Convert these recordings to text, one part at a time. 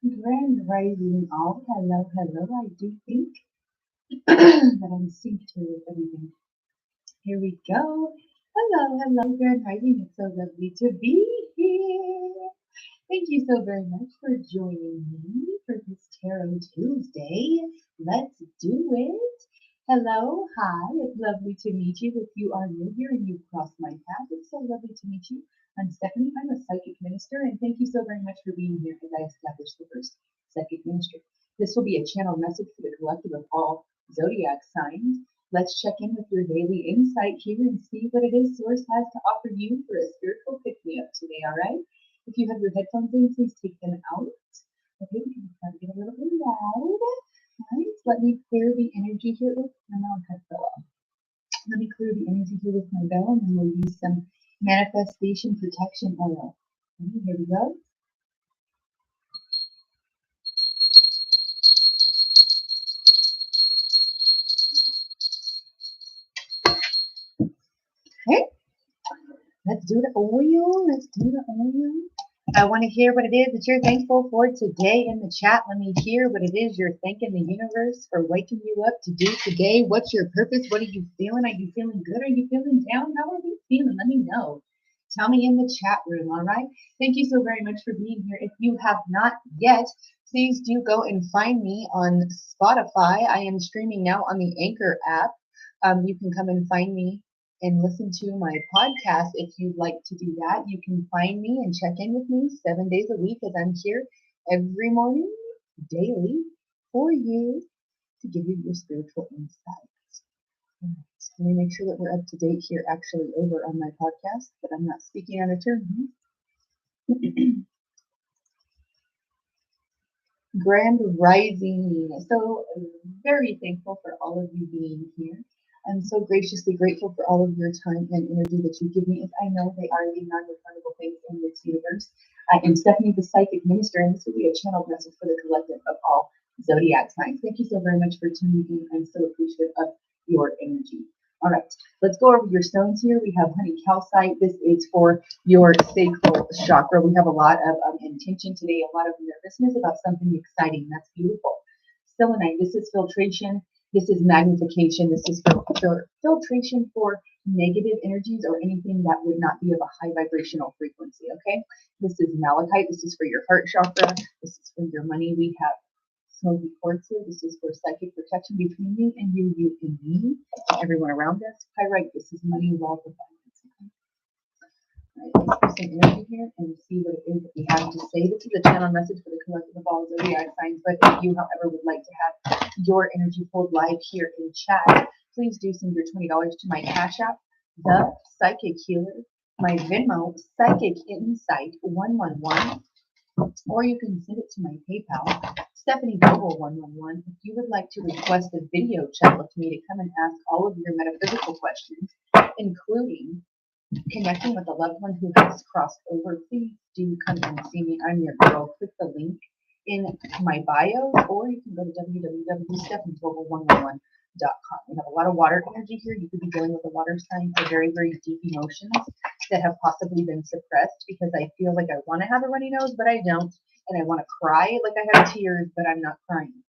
Grand Rising all. Hello, hello. I do think that I'm synced here with everything. Here we go. Hello, hello, Grand Rising. It's so lovely to be here. Thank you so very much for joining me for this Tarot Tuesday. Let's do it. Hello, hi. It's lovely to meet you. If you are new here and you've crossed my path, it's so lovely to meet you. I'm Stephanie. I'm a psychic minister, and thank you so very much for being here as I establish the first psychic ministry. This will be a channel message for the collective of all zodiac signs. Let's check in with your daily insight here and see what it is Source has to offer you for a spiritual pick-me-up today, all right? If you have your headphones in, please take them out. Okay, we can start to get a little bit loud. Nice. Let me clear the energy here. Oh, my mouth has fell off. Let me clear the energy here with my bell, and then we'll use some manifestation protection oil. Okay, here we go. Okay, let's do the oil. Let's do the oil. I want to hear what it is that you're thankful for today in the chat. Let me hear what it is you're thanking the universe for waking you up to do today. What's your purpose? What are you feeling? Are you feeling good? Are you feeling down? How are you feeling? Let me know. Tell me in the chat room, all right? Thank you so very much for being here. If you have not yet, please do go and find me on Spotify. I am streaming now on the Anchor app. You can come and find me and listen to my podcast if you'd like to do that. You can find me and check in with me 7 days a week as I'm here every morning, daily, for you to give you your spiritual insights. Let me make sure that we're up to date here actually over on my podcast, that I'm not speaking out of turn. Grand Rising. So very thankful for all of you being here. I'm so graciously grateful for all of your time and energy that you give me, as I know they are the non-refundable things in this universe. I am Stephanie, the Psychic Minister, and this will be a channeled message for the collective of all zodiac signs. Thank you so very much for tuning in. I'm so appreciative of your energy. All right, let's go over your stones here. We have honey calcite. This is for your sacral chakra. We have a lot of intention today, a lot of nervousness about something exciting. That's beautiful. Selenite, this is filtration. This is magnification. This is filtration for negative energies or anything that would not be of a high vibrational frequency, okay? This is malachite. This is for your heart chakra. This is for your money. We have smoky quartz here. This is for psychic protection between me and you and me, and everyone around us. Pyrite, this is money, wealth, abundance. Right, let's put some energy here and see what it is that we have to say. This is a channel message for the collective of all zodiac signs, but if you, however, would like to have your energy pulled live here in chat, please do send your $20 to my Cash App, The Psychic Healer, my Venmo, Psychic Insight 111, or you can send it to my PayPal, Stephanie Global 111. If you would like to request a video chat with me to come and ask all of your metaphysical questions, including connecting with a loved one who has crossed over, please do come and see me. I'm your girl. Click the link in my bio, or you can go to www.stephanieglobal111.com. We have a lot of water energy here. You could be dealing with a water sign or very, very deep emotions that have possibly been suppressed, because I feel like I want to have a runny nose, but I don't. And I want to cry like I have tears, but I'm not crying.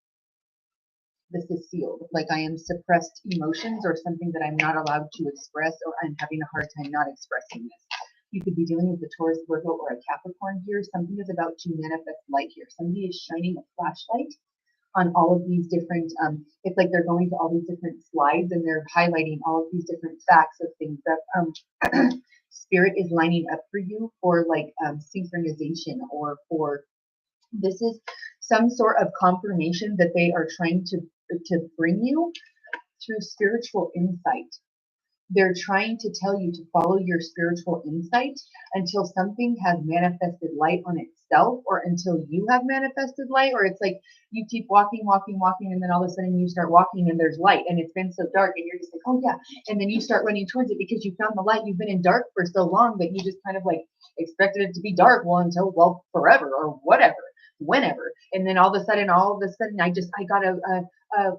This is sealed, like I am suppressed emotions or something that I'm not allowed to express, or I'm having a hard time not expressing this. You could be dealing with a Taurus, Virgo, or a Capricorn here. Something is about to manifest light here. Somebody is shining a flashlight on all of these different, it's like they're going to all these different slides and they're highlighting all of these different facts of things that spirit is lining up for you for, like synchronization, or for, this is some sort of confirmation that they are trying to bring you through spiritual insight. They're trying to tell you to follow your spiritual insight until something has manifested light on itself, or until you have manifested light, or it's like you keep walking, and then all of a sudden you start walking and there's light, and it's been so dark and you're just like, oh yeah, and then you start running towards it because you found the light. You've been in dark for so long that you just kind of like expected it to be dark, until forever or whatever, whenever, and then all of a sudden I got a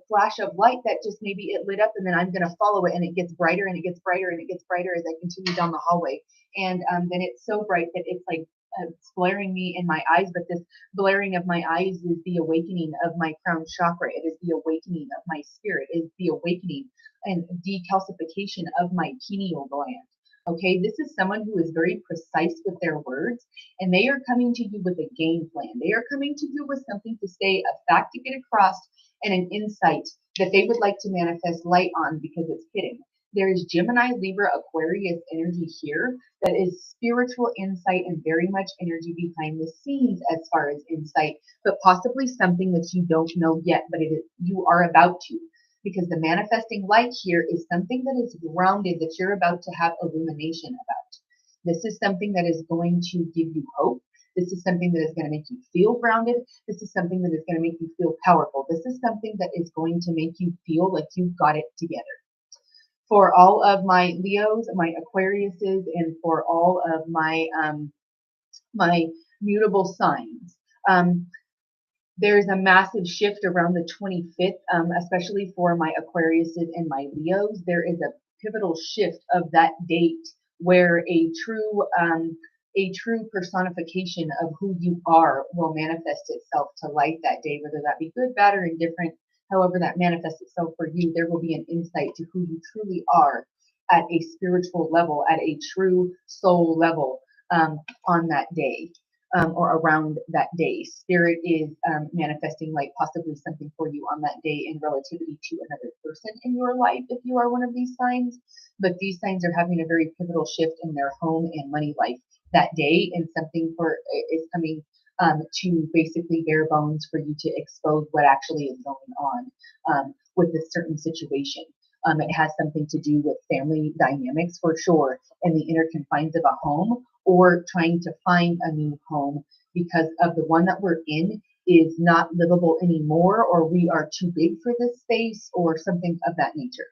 flash of light that just maybe it lit up, and then I'm going to follow it, and it gets brighter and it gets brighter and it gets brighter as I continue down the hallway, and then it's so bright that it's like it's blaring me in my eyes, but this blaring of my eyes is the awakening of my crown chakra. It is the awakening of my spirit. It is the awakening and decalcification of my pineal gland. Okay, this is someone who is very precise with their words, and they are coming to you with a game plan. They are coming to you with something to say, a fact to get across, and an insight that they would like to manifest light on because it's hidden. There is Gemini, Libra, Aquarius energy here that is spiritual insight and very much energy behind the scenes as far as insight, but possibly something that you don't know yet, but you are about to. Because the manifesting light here is something that is grounded, that you're about to have illumination about. This is something that is going to give you hope. This is something that is going to make you feel grounded. This is something that is going to make you feel powerful. This is something that is going to make you feel like you've got it together. For all of my Leos, my Aquariuses, and for all of my my mutable signs, there's a massive shift around the 25th, especially for my Aquariuses and my Leos. There is a pivotal shift of that date where a true personification of who you are will manifest itself to light that day, whether that be good, bad, or indifferent. However that manifests itself for you, there will be an insight to who you truly are at a spiritual level, at a true soul level on that day. Or around that day. Spirit is manifesting like possibly something for you on that day in relativity to another person in your life if you are one of these signs. But these signs are having a very pivotal shift in their home and money life that day, and something is coming to basically bare bones for you to expose what actually is going on with this certain situation. It has something to do with family dynamics for sure, in the inner confines of a home, or trying to find a new home because of the one that we're in is not livable anymore, or we are too big for this space, or something of that nature.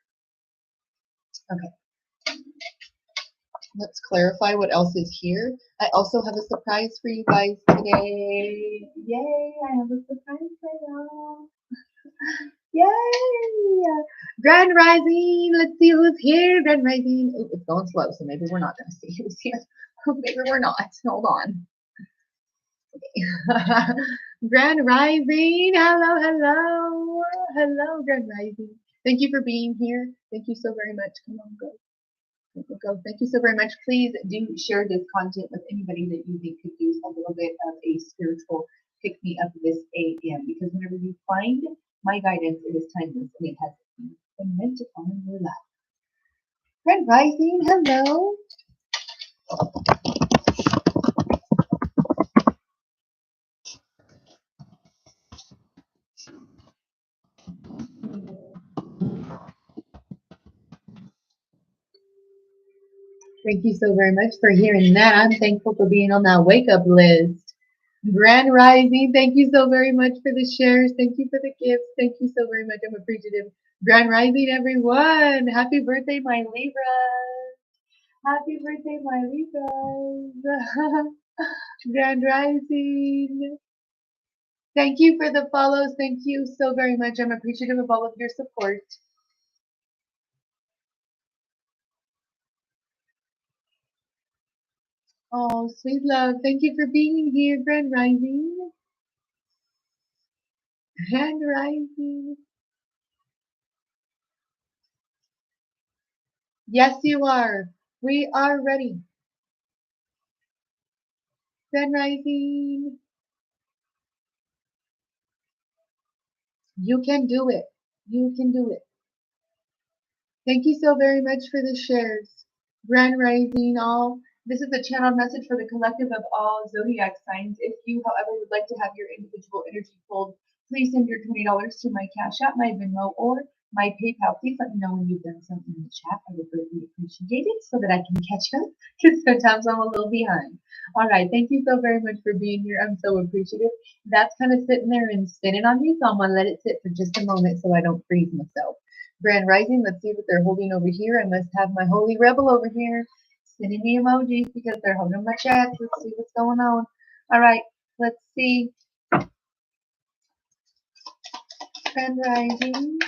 Okay. Let's clarify what else is here. I also have a surprise for you guys today. Yay, I have a surprise for y'all. Yay! Grand Rising. Let's see who's here. Grand Rising. Ooh, it's going slow, so maybe we're not going to see who's here. Maybe we're not. Hold on. Grand Rising. Hello, hello. Hello, Grand Rising. Thank you for being here. Thank you so very much. Come on, go. Go. Thank you so very much. Please do share this content with anybody that you think could use a little bit of a spiritual pick-me up this AM, because whenever you find my guidance, it is timeless and it has been meant to come in your life. Grand Rising, hello. Thank you so very much for hearing that. I'm thankful for being on that wake up list. Grand Rising, thank you so very much for the shares. Thank you for the gifts. Thank you so very much. I'm appreciative. Grand Rising, everyone. Happy birthday, my Libras. Happy birthday, my Libras. Grand Rising. Thank you for the follows. Thank you so very much. I'm appreciative of all of your support. Oh, sweet love. Thank you for being here, Grand Rising. Grand Rising. Yes, you are. We are ready. Grand Rising. You can do it. You can do it. Thank you so very much for the shares. Grand Rising all. This is a channel message for the collective of all zodiac signs. If you, however, would like to have your individual energy pulled, please send your $20 to my Cash App, my Venmo, or my PayPal. Please let me know when you've done something in the chat. I would greatly appreciate it so that I can catch up, because sometimes I'm a little behind. All right, thank you so very much for being here. I'm so appreciative. That's kind of sitting there and spinning on me, so I'm going to let it sit for just a moment so I don't freeze myself. Grand Rising, let's see what they're holding over here. I must have my holy rebel over here sending me emojis because they're holding my chats. Let's see what's going on. All right, let's see. Grand Rising.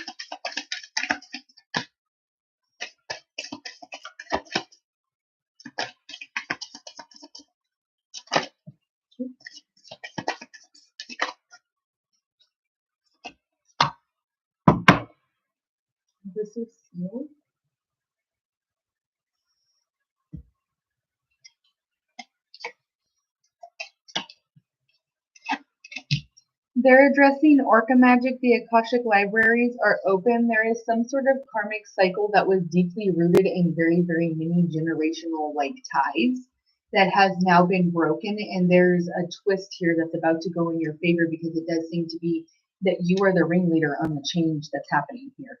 This is sealed. They're addressing Orca magic. The Akashic libraries are open. There is some sort of karmic cycle that was deeply rooted in very, very many generational like ties that has now been broken. And there's a twist here that's about to go in your favor because it does seem to be that you are the ringleader on the change that's happening here.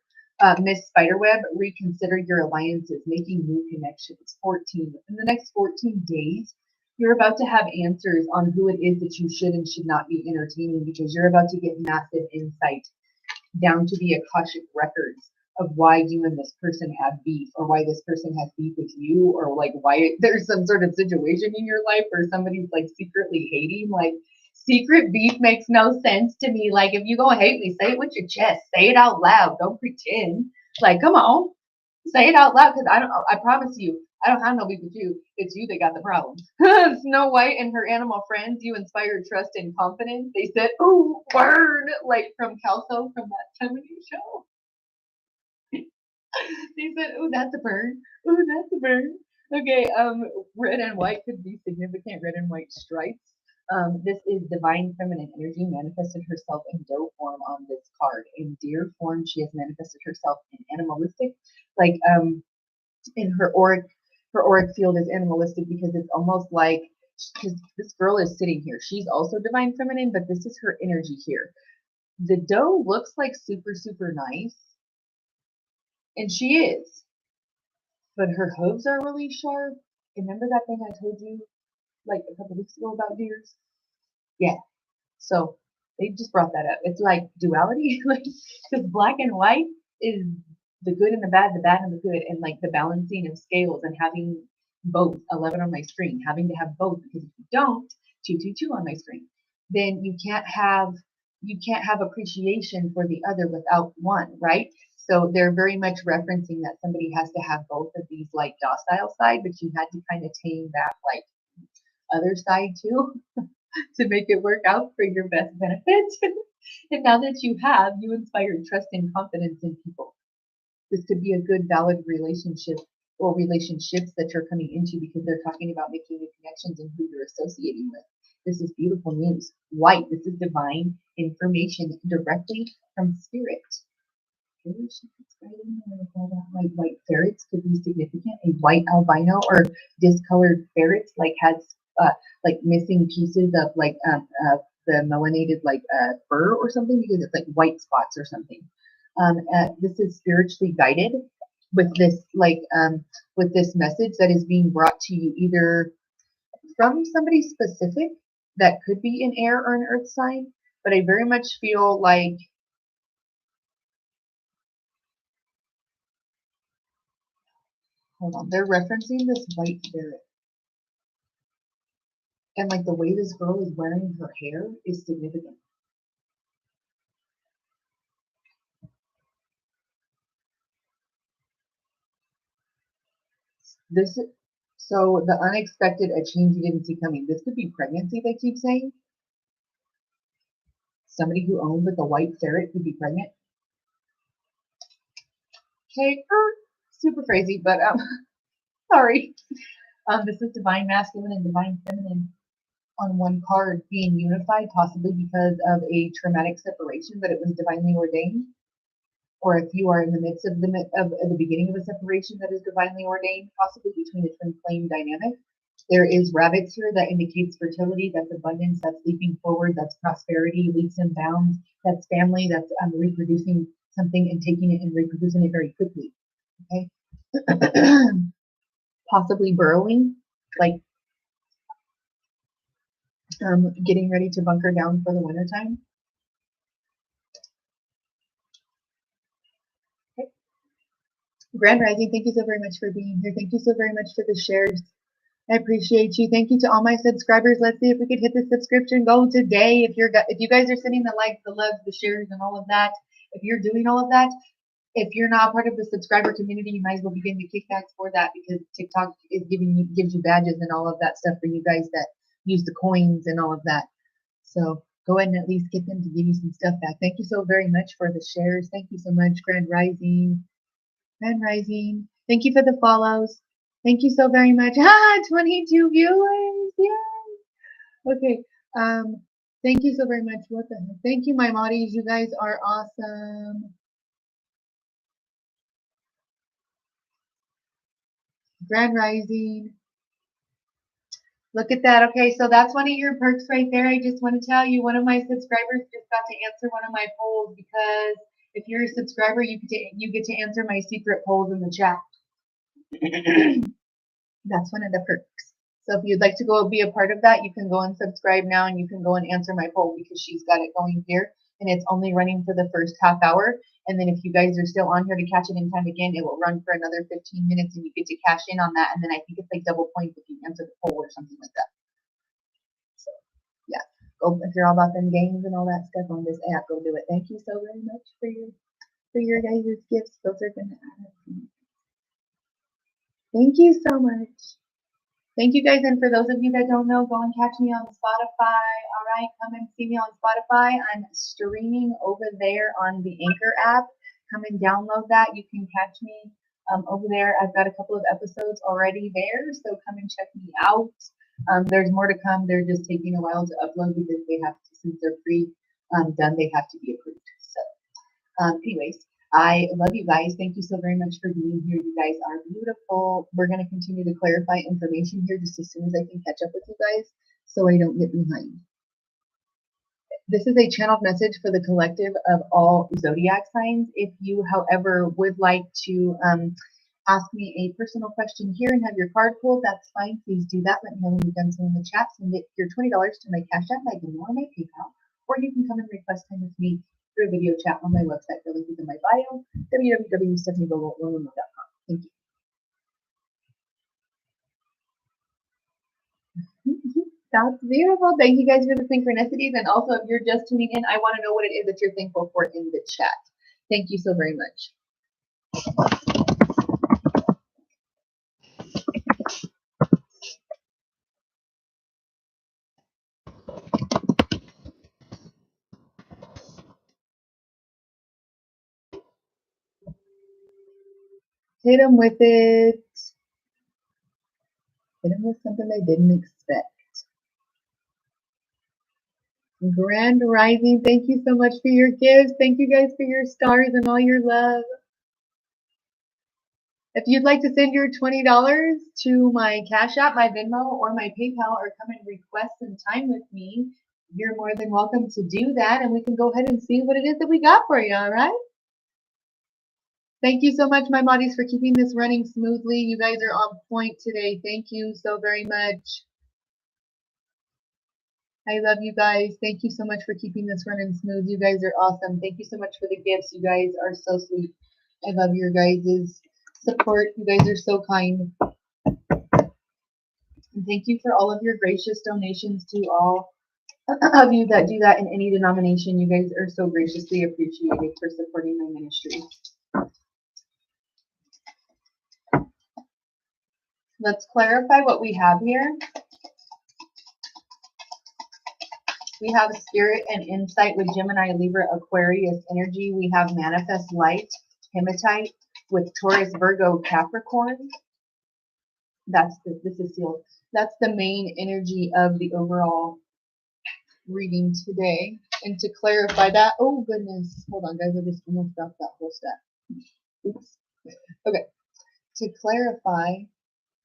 Miss Spiderweb, reconsider your alliances, making new connections. 14. In the next 14 days, you're about to have answers on who it is that you should and should not be entertaining because you're about to get massive insight down to the Akashic records of why you and this person have beef or why this person has beef with you or like why there's some sort of situation in your life where somebody's like secretly hating. Like secret beef makes no sense to me. Like if you gonna hate me, say it with your chest. Say it out loud. Don't pretend. Like come on. Say it out loud because I promise you, I don't have no beef with you. It's you that got the problem. Snow White and her animal friends, you inspired trust and confidence. They said, ooh, word, like from Kelso from that 70s show. They said, ooh, that's a burn. Ooh, that's a burn. Okay, red and white could be significant red and white stripes. This is divine feminine energy manifested herself in doe form on this card. In deer form, she has manifested herself in animalistic, like in her auric field is animalistic because it's almost like because this girl is sitting here. She's also divine feminine, but this is her energy here. The doe looks like super, super nice, and she is, but her hooves are really sharp. Remember that thing I told you like a couple weeks ago about deers? Yeah. So they just brought that up. It's like duality, like because black and white is the good and the bad and the good, and like the balancing of scales and having both. 11 on my screen, having to have both because if you don't, 222 on my screen, then you can't have appreciation for the other without one, right? So they're very much referencing that somebody has to have both of these like docile side, but you had to kind of tame that like other side too to make it work out for your best benefit. And now that you have, you inspire trust and confidence in people. This could be a good, valid relationship or relationships that you're coming into because they're talking about making new connections and who you're associating with. This is beautiful news. White, this is divine information directly from spirit. Like white ferrets could be significant. A white albino or discolored ferrets like has like missing pieces of like the melanated like fur or something because it's like white spots or something. This is spiritually guided with this like with this message that is being brought to you either from somebody specific that could be an air or an earth sign, but I very much feel like hold on, they're referencing this white ferret. And like the way this girl is wearing her hair is significant. This so the unexpected, a change you didn't see coming. This could be pregnancy, they keep saying. Somebody who owned with a white ferret could be pregnant. Okay, super crazy, but sorry. This is divine masculine and divine feminine on one card being unified, possibly because of a traumatic separation, but it was divinely ordained. Or if you are in the midst of the beginning of a separation that is divinely ordained, possibly between a twin flame dynamic. There is rabbits here that indicates fertility, that's abundance, that's leaping forward, that's prosperity, leaps and bounds, that's family, that's reproducing something and taking it and reproducing it very quickly. Okay. Possibly burrowing, like getting ready to bunker down for the wintertime. Okay. Grand Rising, thank you so very much for being here. Thank you so very much for the shares. I appreciate you. Thank you to all my subscribers. Let's see if we could hit the subscription goal today. If you guys are sending the likes, the loves, the shares, and all of that, if you're doing all of that, if you're not part of the subscriber community, you might as well begin the kickbacks for that because TikTok is gives you badges and all of that stuff for you guys that use the coins and all of that. So go ahead and at least get them to give you some stuff back. Thank you so very much for the shares. Thank you so much, Grand Rising. Grand Rising. Thank you for the follows. Thank you so very much. 22 viewers. Yay. Okay. Thank you so very much. What the heck? Thank you, my moddies. You guys are awesome. Grand Rising. Look at that. Okay, so that's one of your perks right there. I just want to tell you, one of my subscribers just got to answer one of my polls, because if you're a subscriber, you get to answer my secret polls in the chat. That's one of the perks. So if you'd like to go be a part of that, you can go and subscribe now, and you can go and answer my poll, because she's got it going here, and it's only running for the first half hour. And then if you guys are still on here to catch it in time again, it will run for another 15 minutes, and you get to cash in on that. And then I think it's like double points if you answer the poll or something like that. So yeah, go if you're all about them games and all that stuff on this app, go do it. Thank you so very much for your guys' gifts. Those are gonna add up. Thank you so much. Thank you guys, and for those of you that don't know, go and catch me on Spotify. All right, come and see me on Spotify. I'm streaming over there on the Anchor app. Come and download that. You can catch me over there. I've got a couple of episodes already there, so come and check me out. There's more to come. They're just taking a while to upload, because they have to, since they're done, they have to be approved. So, anyways. I love you guys. Thank you so very much for being here. You guys are beautiful. We're going to continue to clarify information here just as soon as I can catch up with you guys, so I don't get behind. This is a channeled message for the collective of all zodiac signs. If you, however, would like to ask me a personal question here and have your card pulled, that's fine. Please do that. Let me know when you've done so in the chat. Send it your $20 to my Cash App by Venmo or my PayPal, or you can come and request time with me through a video chat on my website. The link is in my bio, www.stephanievogel.com. Thank you. That's beautiful. Thank you guys for the synchronicities. And also, if you're just tuning in, I want to know what it is that you're thankful for in the chat. Thank you so very much. Hit them with it. Hit them with something they didn't expect. Grand Rising, thank you so much for your gifts. Thank you guys for your stars and all your love. If you'd like to send your $20 to my Cash App, my Venmo, or my PayPal, or come and request some time with me, you're more than welcome to do that, and we can go ahead and see what it is that we got for you, all right? Thank you so much, my bodies, for keeping this running smoothly. You guys are on point today. Thank you so very much. I love you guys. Thank you so much for keeping this running smooth. You guys are awesome. Thank you so much for the gifts. You guys are so sweet. I love your guys' support. You guys are so kind. And thank you for all of your gracious donations to all of you that do that in any denomination. You guys are so graciously appreciated for supporting my ministry. Let's clarify what we have here. We have Spirit and Insight with Gemini, Libra, Aquarius energy. We have Manifest Light, Hematite with Taurus, Virgo, Capricorn. This is sealed. That's the main energy of the overall reading today. And to clarify that, oh goodness, hold on guys, I just almost dropped that whole stack. Oops. Okay, to clarify,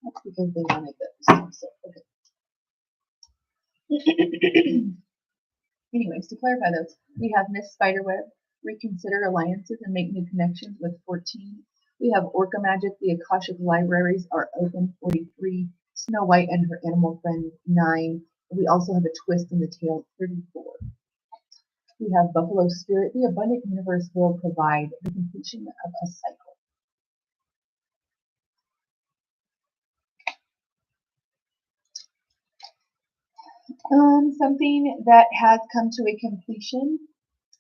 that's because they wanted this. So, okay. Anyways, to clarify those, we have Miss Spiderweb, reconsider alliances and make new connections with 14. We have Orca Magic, the Akashic libraries are open, 43. Snow White and her animal friend, 9. We also have a twist in the tail, 34. We have Buffalo Spirit, the abundant universe will provide the completion of a cycle. Something that has come to a completion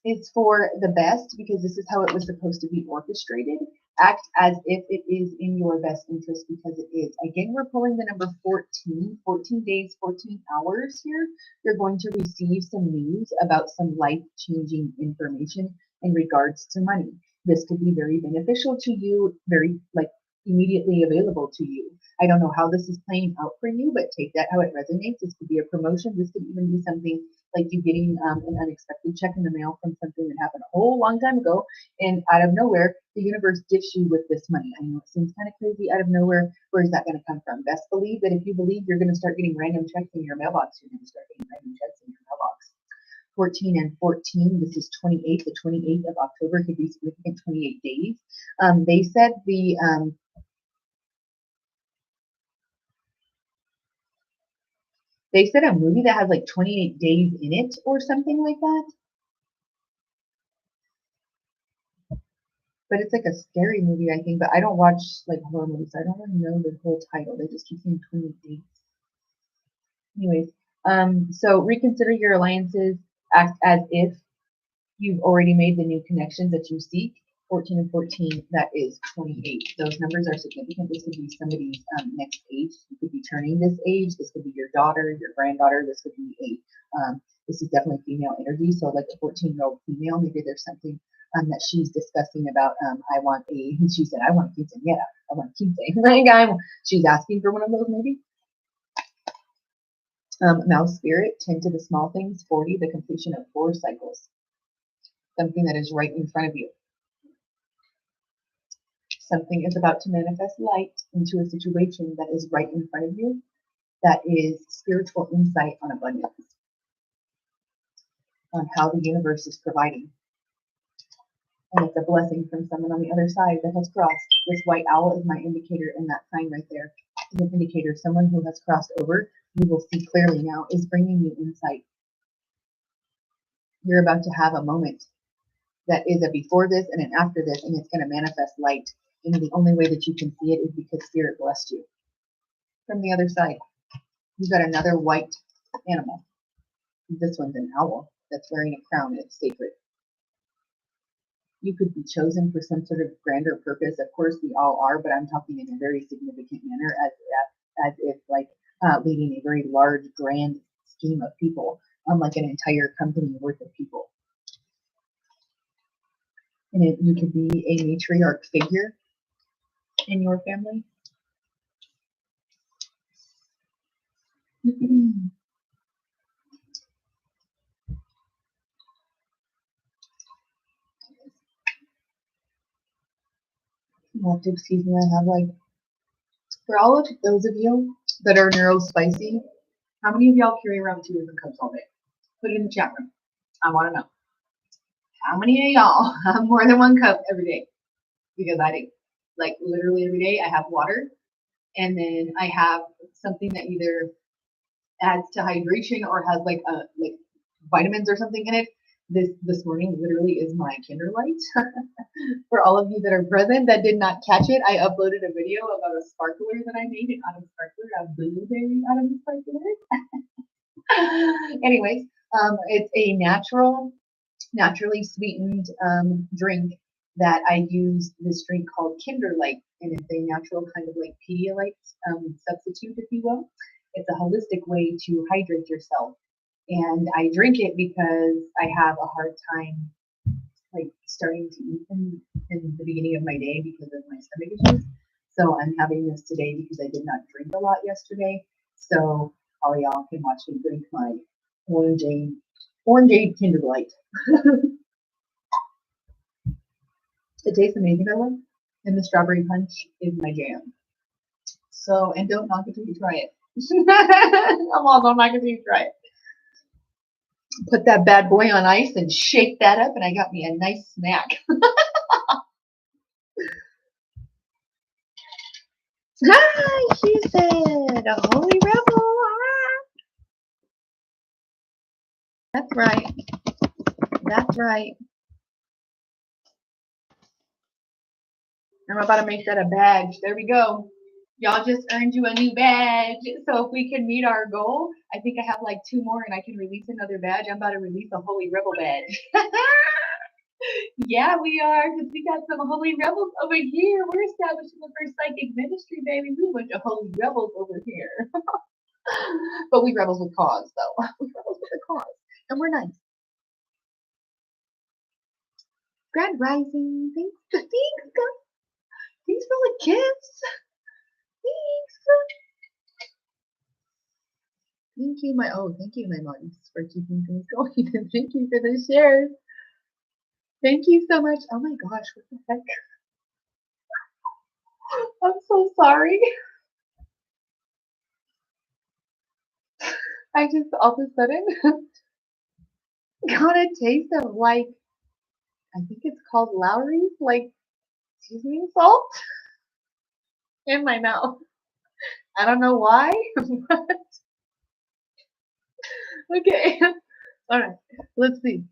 is for the best, because this is how it was supposed to be orchestrated. Act as if it is in your best interest, because it is. Again, we're pulling the number 14, 14 days, 14 hours here. You're going to receive some news about some life-changing information in regards to money. This could be very beneficial to you, very like immediately available to you. I don't know how this is playing out for you, but take that how it resonates. This could be a promotion. This could even be something like you getting an unexpected check in the mail from something that happened a whole long time ago, and out of nowhere, the universe gifts you with this money. I know it seems kind of crazy out of nowhere. Where is that going to come from? Best believe that if you believe you're going to start getting random checks in your mailbox, you're going to start getting random checks in your mailbox. 14 and 14, this is 28, the 28th of October could be significant 28 days. They said they said a movie that has like 28 days in it or something like that. But it's like a scary movie, I think. But I don't watch like horror movies, so I don't really know the whole title. They just keep saying 28 days. Anyways, so reconsider your alliances. Act as if you've already made the new connections that you seek. 14 and 14, that is 28. Those numbers are significant. This could be somebody's next age. You could be turning this age. This could be your daughter, your granddaughter. This could be this is definitely female energy. So like a 14-year-old female, maybe there's something that she's discussing about. She said, I want a quinceañera. I want a quince. She's asking for one of those maybe. Mouse spirit, 10 to the small things. 40, the completion of 4 cycles. Something that is right in front of you. Something is about to manifest light into a situation that is right in front of you. That is spiritual insight on abundance, on how the universe is providing. And it's a blessing from someone on the other side that has crossed. This white owl is my indicator, and that sign right there is an indicator. Someone who has crossed over, you will see clearly now, is bringing you insight. You're about to have a moment that is a before this and an after this, and it's going to manifest light. And the only way that you can see it is because Spirit blessed you. From the other side, you've got another white animal. This one's an owl that's wearing a crown. It's sacred. You could be chosen for some sort of grander purpose. Of course, we all are, but I'm talking in a very significant manner, as if like leading a very large, grand scheme of people, like an entire company worth of people. And you could be a matriarch figure in your family. You have to excuse me. I have like, for all of those of you that are neurospicy, how many of y'all carry around 2 different cups all day? Put it in the chat room. I want to know. How many of y'all have more than 1 cup every day? Because I do. Like literally every day I have water, and then I have something that either adds to hydration or has like vitamins or something in it. This morning literally is my Kinderlight. For all of you that are present that did not catch it, I uploaded a video about a sparkler that I made, an autumn sparkler, a blueberry autumn sparkler. Anyways, it's a naturally sweetened drink that I use. This drink called Kinderlight, and it's a natural kind of like Pedialyte substitute, if you will. It's a holistic way to hydrate yourself. And I drink it because I have a hard time like starting to eat in the beginning of my day because of my stomach issues. So I'm having this today because I did not drink a lot yesterday. So all y'all can watch me drink my orangeade Kinderlight. It tastes amazing, by the way, and the strawberry punch is my jam. So, and don't knock it till you try it. Come on, don't knock it till you try it. Put that bad boy on ice and shake that up, and I got me a nice snack. Hi, she said, a holy rebel. That's right. That's right. I'm about to make that a badge. There we go. Y'all just earned you a new badge. So if we can meet our goal, I think I have like 2 more and I can release another badge. I'm about to release a Holy Rebel badge. Yeah, we are, because we got some Holy Rebels over here. We're establishing the first psychic ministry, baby. We a bunch of Holy Rebels over here. But we rebels with cause, though. We rebels with a cause. And we're nice. Grand Rising. Thanks. Thanks for all the gifts. Thanks. Thank you, my moms, for keeping things going. And thank you for the shares. Thank you so much. Oh my gosh, what the heck? I'm so sorry. I just all of a sudden got a taste of like, I think it's called Lowry's, like seasoning salt in my mouth. I don't know why. Okay. All right. Let's see.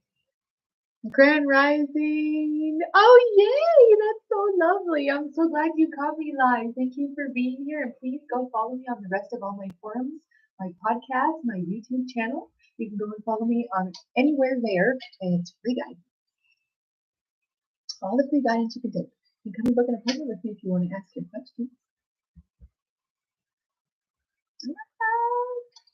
Grand Rising. Oh, yay. That's so lovely. I'm so glad you caught me live. Thank you for being here. And please go follow me on the rest of all my forums, my podcast, my YouTube channel. You can go and follow me on anywhere there. And it's free guidance. All the free guidance you can take. You can come and book an appointment with me if you want to ask your questions.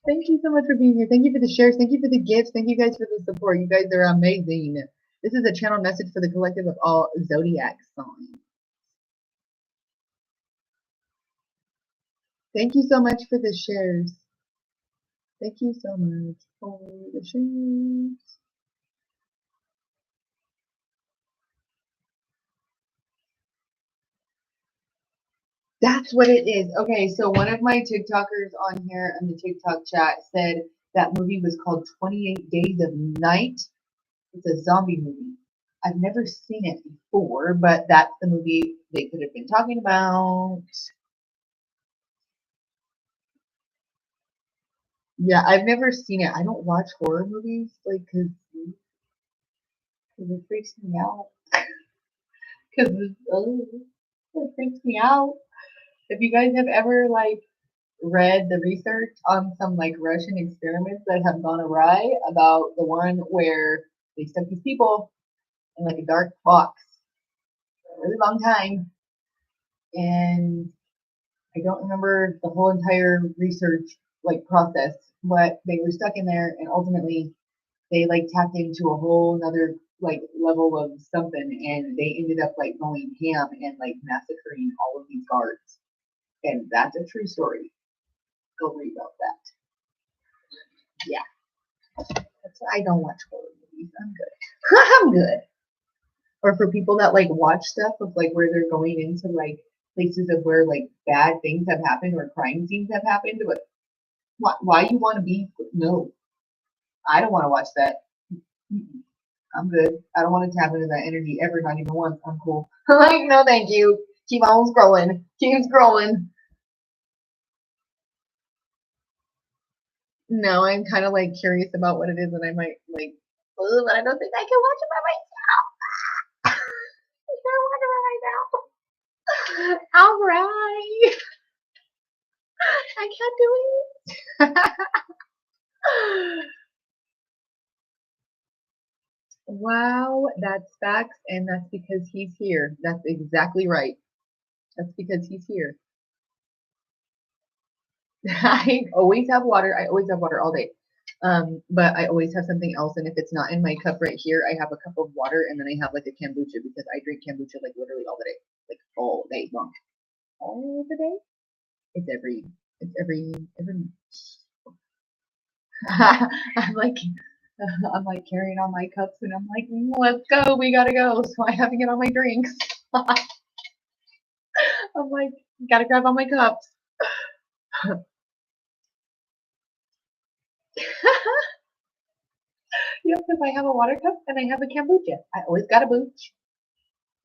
Thank you so much for being here. Thank you for the shares. Thank you for the gifts. Thank you guys for the support. You guys are amazing. This is a channel message for the collective of all zodiac signs. Thank you so much for the shares. Thank you so much for the shares. That's what it is. Okay, so one of my TikTokers on here in the TikTok chat said that movie was called 28 Days of Night. It's a zombie movie. I've never seen it before, but that's the movie they could have been talking about. Yeah, I've never seen it. I don't watch horror movies, like, cause it freaks me out. Cause it freaks me out. If you guys have ever like read the research on some like Russian experiments that have gone awry about the one where they stuck these people in like a dark box for a really long time, and I don't remember the whole entire research like process, but they were stuck in there, and ultimately they like tapped into a whole another like level of something, and they ended up like going ham and like massacring all of these guards. And that's a true story. Go read about that. Yeah. That's why I don't watch horror movies. I'm good. I'm good. Or for people that like watch stuff of like where they're going into like places of where like bad things have happened or crime scenes have happened, but why you want to be? No, I don't want to watch that. I'm good. I don't want to tap into that energy ever, not even once. I'm cool. Like, no, thank you. Keep on scrolling. Keep scrolling. No, I'm kind of like curious about what it is, and I might like, but I don't think I can watch it by myself. I can't watch it by myself. All right. I can't do it. Wow, that's facts, and that's because he's here. That's exactly right. That's because he's here. I always have water. I always have water all day. But I always have something else, and if it's not in my cup right here, I have a cup of water, and then I have like a kombucha because I drink kombucha like literally all the day, like all day long, all the day. It's every. I'm like, I'm like carrying on my cups, and I'm like, let's go, we gotta go. So I have to get on my drinks. I'm like, gotta grab on my cups. Yep, if I have a water cup and I have a kombucha, I always got a booch,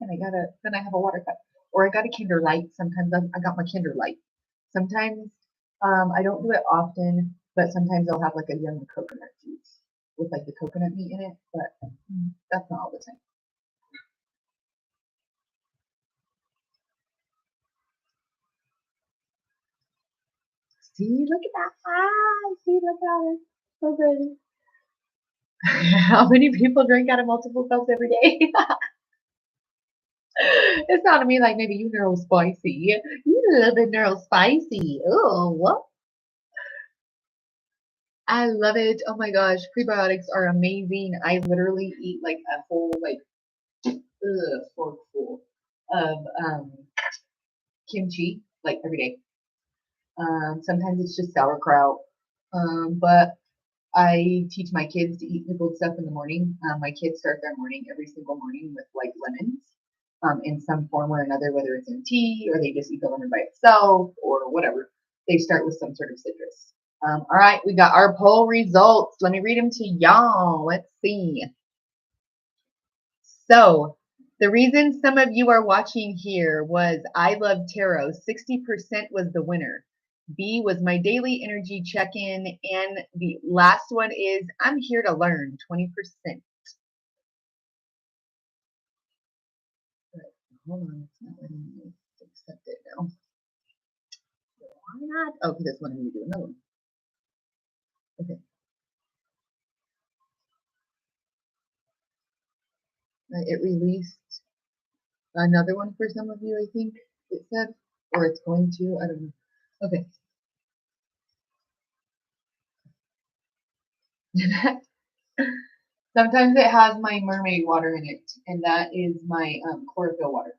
and then I have a water cup, or I got a Kinder Light. Sometimes I got my Kinder Light. Sometimes I don't do it often, but sometimes I'll have like a young coconut juice with like the coconut meat in it, but that's not all the time. See, look at that. See, look at that. So good. How many people drink out of multiple cups every day? It sounded to me like maybe you neuro spicy. You a little bit neuro spicy. Oh, what? I love it. Oh my gosh, prebiotics are amazing. I literally eat like a whole forkful of kimchi, like every day. Sometimes it's just sauerkraut. But I teach my kids to eat pickled stuff in the morning. My kids start their morning every single morning with like lemons in some form or another, whether it's in tea or they just eat the lemon by itself or whatever. They start with some sort of citrus. All right, we got our poll results. Let me read them to y'all. Let's see. So, the reason some of you are watching here was I love tarot. 60% was the winner. B was my daily energy check-in. And the last one is I'm here to learn, 20%. Hold on, it's not letting me accept it now. Why not? Oh, this one, I'm going to do another one. Okay. It released another one for some of you, I think it said, or it's going to, I don't know. Okay. Sometimes it has my mermaid water in it, and that is my chlorophyll water.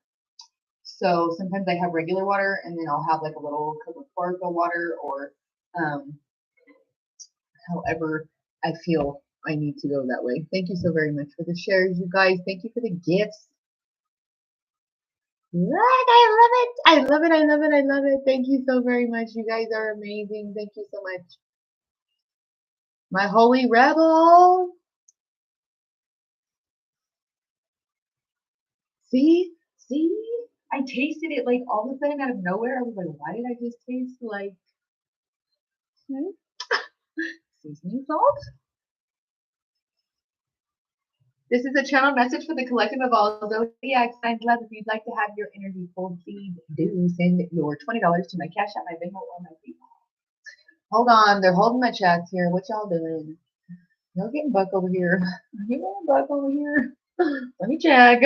So sometimes I have regular water, and then I'll have like a little cup of chlorophyll water, or however I feel I need to go that way. Thank you so very much for the shares, you guys. Thank you for the gifts. What? I love it. I love it. I love it. I love it. Thank you so very much. You guys are amazing. Thank you so much. My holy rebel. See? I tasted it like all of a sudden out of nowhere. I was like, why did I just taste like seasoning salt? This is a channel message for the collective of all zodiac signs. Love, if you'd like to have your energy pulled, please do send your $20 to my Cash App, my Venmo, or my PayPal. Hold on, they're holding my chats here. What y'all doing? Y'all getting buck over here. You getting buck over here? Let me check.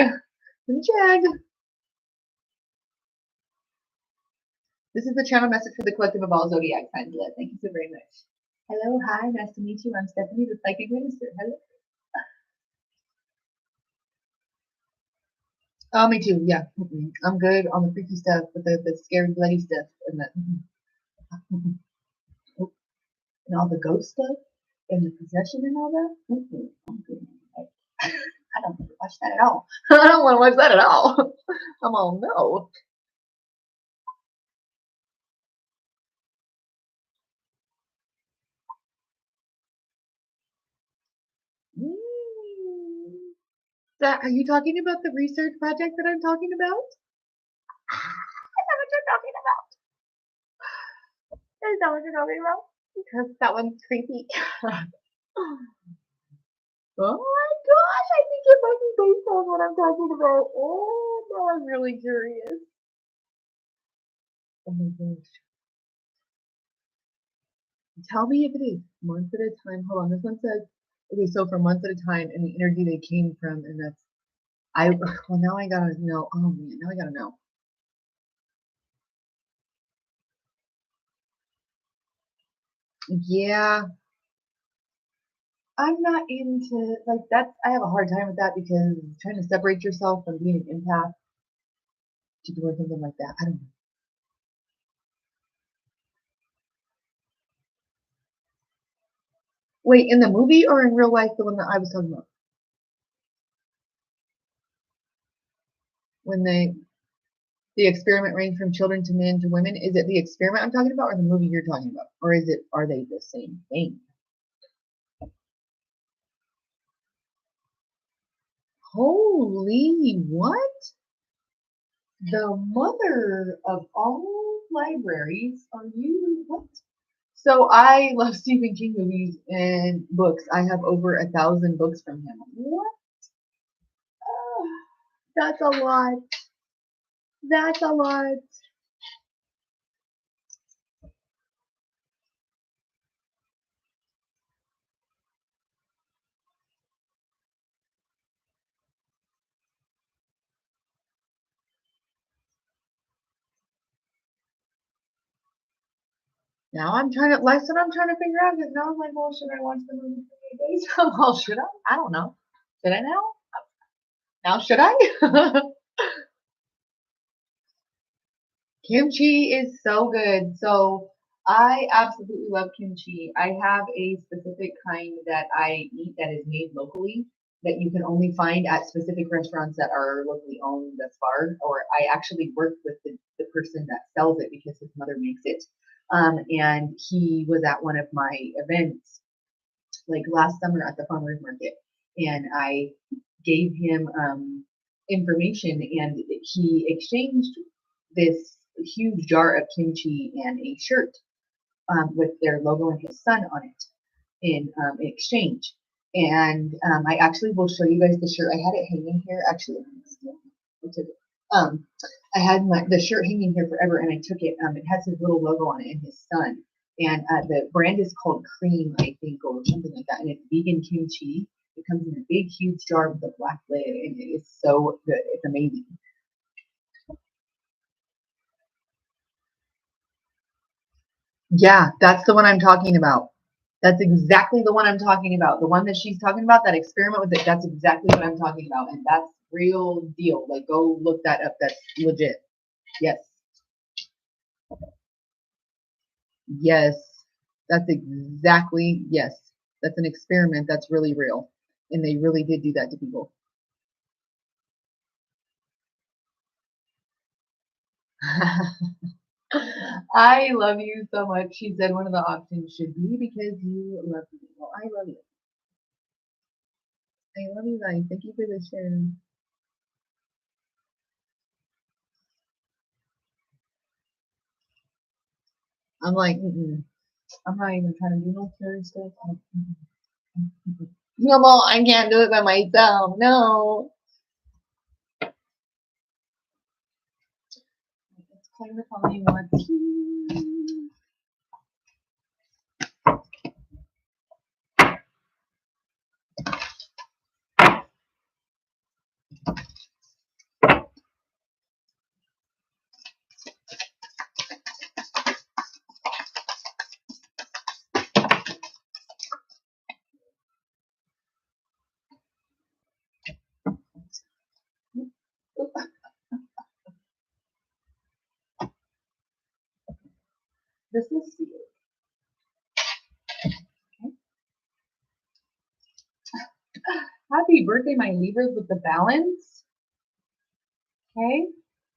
This is the channel message for the collective of all zodiac signs. Love, thank you so very much. Hello, hi, nice to meet you. I'm Stephanie, the psychic minister. Hello. Oh, me too. Yeah, I'm good on the freaky stuff, but the scary, bloody stuff, and the and all the ghost stuff, and the possession and all that. I'm good. I don't want to watch that at all. I don't want to watch that at all. I'm all no. Are you talking about the research project that I'm talking about? Is that what you're talking about? Is that what you're talking about? Because that one's creepy. Oh my gosh, I think it might be based on what I'm talking about. Oh, no, I'm really curious. Oh my gosh. Tell me if it is months at a time. Hold on, this one says, okay, so for months at a time and the energy they came from, and that's, well, now I gotta know. Oh man, now I gotta know. Yeah, I'm not into, like, that's, I have a hard time with that because trying to separate yourself from being an empath to doing something like that, I don't know. Wait, in the movie or in real life, the one that I was talking about? When the experiment ranged from children to men to women, is it the experiment I'm talking about or the movie you're talking about? Or are they the same thing? Holy what? The mother of all libraries are you? What? So I love Stephen King movies and books. I have over 1,000 books from him. What? Oh, that's a lot. That's a lot. Now I'm trying to, that's what I'm trying to figure out because now I'm like, well, should I watch the movie for 8 days? Well, should I? I don't know. Should I now? Now should I? Kimchi is so good. So I absolutely love kimchi. I have a specific kind that I eat that is made locally that you can only find at specific restaurants that are locally owned thus far. Or I actually worked with the person that sells it because his mother makes it. And he was at one of my events like last summer at the farmers market, and I gave him information, and he exchanged this huge jar of kimchi and a shirt with their logo and his son on it in exchange. And I actually will show you guys the shirt. I had it hanging here. Actually, I took it. I had the shirt hanging here forever, and I took it. It has his little logo on it and his son. And the brand is called Cream, I think, or something like that. And it's vegan kimchi. It comes in a big, huge jar with a black lid, and it is so good. It's amazing. Yeah, that's the one I'm talking about. That's exactly the one I'm talking about. The one that she's talking about, that experiment with it, that's exactly what I'm talking about. And that's real deal. Like, go look that up. That's legit. Yes. Yes. That's exactly, yes. That's an experiment. That's really real. And they really did do that to people. I love you so much. She said one of the options should be because you love me. Well, I love you. I love you guys. Thank you for the share. I'm like, I'm not even trying to do no scary stuff. No, well, I can't do it by myself. No. Let's clear the plumbing once. This is sealed. Okay. Happy birthday, my Libras with the balance. Okay.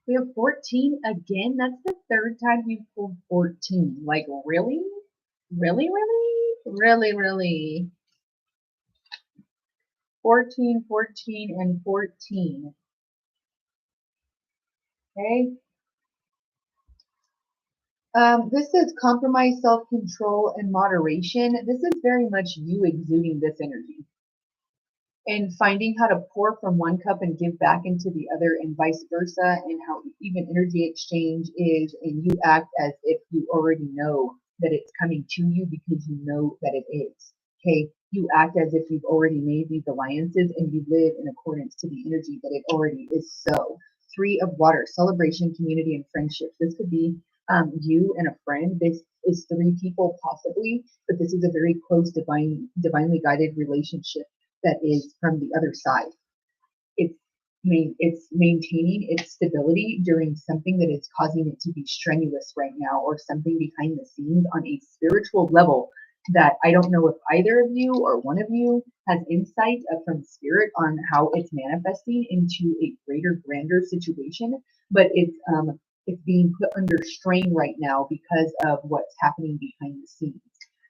We have 14 again. That's the third time we've pulled 14. Like, really? Really, really? Really, really? 14, 14, and 14. Okay. This is compromise, self-control, and moderation. This is very much you exuding this energy and finding how to pour from one cup and give back into the other and vice versa, and how even energy exchange is, and you act as if you already know that it's coming to you because you know that it is. Okay, you act as if you've already made these alliances and you live in accordance to the energy that it already is so. Three of water, celebration, community, and friendship. This could be you and a friend. This is three people possibly, but this is a very close divinely guided relationship that is from the other side. It's it's maintaining its stability during something that is causing it to be strenuous right now, or something behind the scenes on a spiritual level that I don't know if either of you or one of you has insight from spirit on how it's manifesting into a greater, grander situation, but it's being put under strain right now because of what's happening behind the scenes.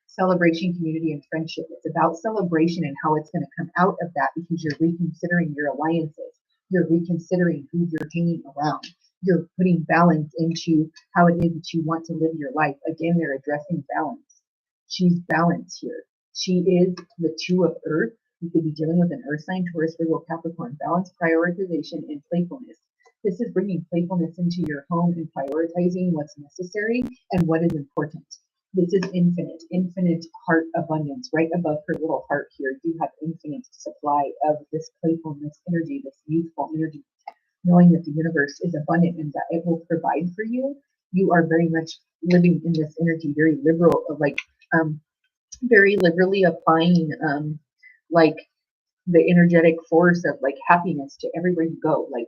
Celebration, community, and friendship. It's about celebration and how it's going to come out of that, because you're reconsidering your alliances. You're reconsidering who you're hanging around. You're putting balance into how it is that you want to live your life. Again, they're addressing balance. She's balanced here. She is the two of earth. You could be dealing with an earth sign, Taurus, Virgo, Capricorn. Balance, prioritization, and playfulness. This is bringing playfulness into your home and prioritizing what's necessary and what is important. This is infinite heart abundance. Right above her little heart here, you have infinite supply of this playfulness energy, this youthful energy, knowing that the universe is abundant and that it will provide for you. You are very much living in this energy, very liberal, like very liberally applying like the energetic force of like happiness to everywhere you go, like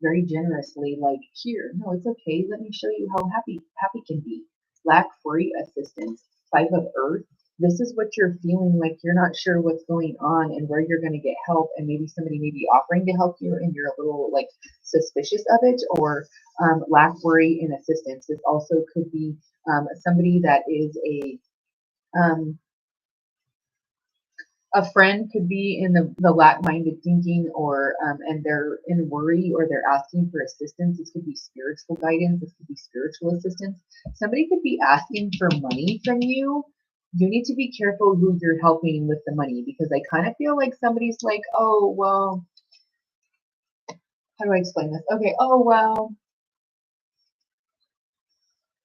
very generously, like, here, no, it's okay, let me show you how happy can be. Lack free assistance. 5 of Earth. This is what you're feeling, like you're not sure what's going on and where you're going to get help, and maybe somebody may be offering to help you and you're a little like suspicious of it, or lack worry and assistance. This also could be somebody that is um, a friend, could be in the lack-minded thinking, or and they're in worry, or they're asking for assistance. This could be spiritual guidance. This could be spiritual assistance. Somebody could be asking for money from you. You need to be careful who you're helping with the money, because I kind of feel like somebody's like, oh well, how do I explain this? Okay, oh well,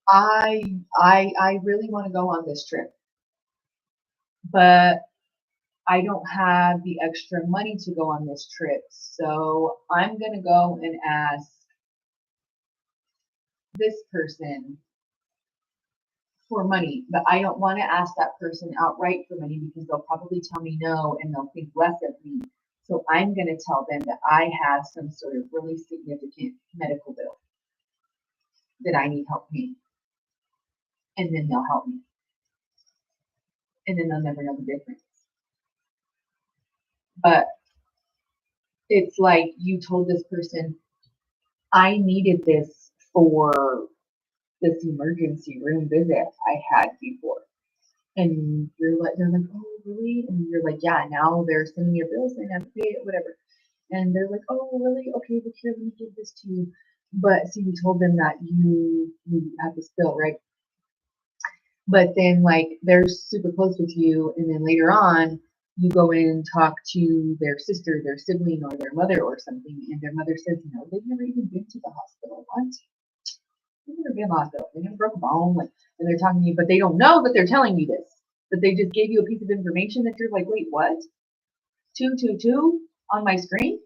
I really want to go on this trip, but I don't have the extra money to go on this trip. So I'm going to go and ask this person for money, but I don't want to ask that person outright for money because they'll probably tell me no and they'll think less of me. So I'm going to tell them that I have some sort of really significant medical bill that I need help paying. And then they'll help me. And then they'll never know the difference. But it's like you told this person, I needed this for this emergency room visit I had before. And they're like, oh, really? And you're like, yeah, now they're sending me a bill saying I have to pay it, whatever. And they're like, oh, really? Okay, but here, let me give this to you. But see, you told them that you have this bill, right? But then, like, they're super close with you, and then later on, you go in and talk to their sister, their sibling, or their mother or something, and their mother says, no, they've never even been to the hospital. What? They've never been to the hospital. They never broke a bone. Like, and they're talking to you, but they don't know that they're telling you this. That they just gave you a piece of information that you're like, wait, what? 222 on my screen?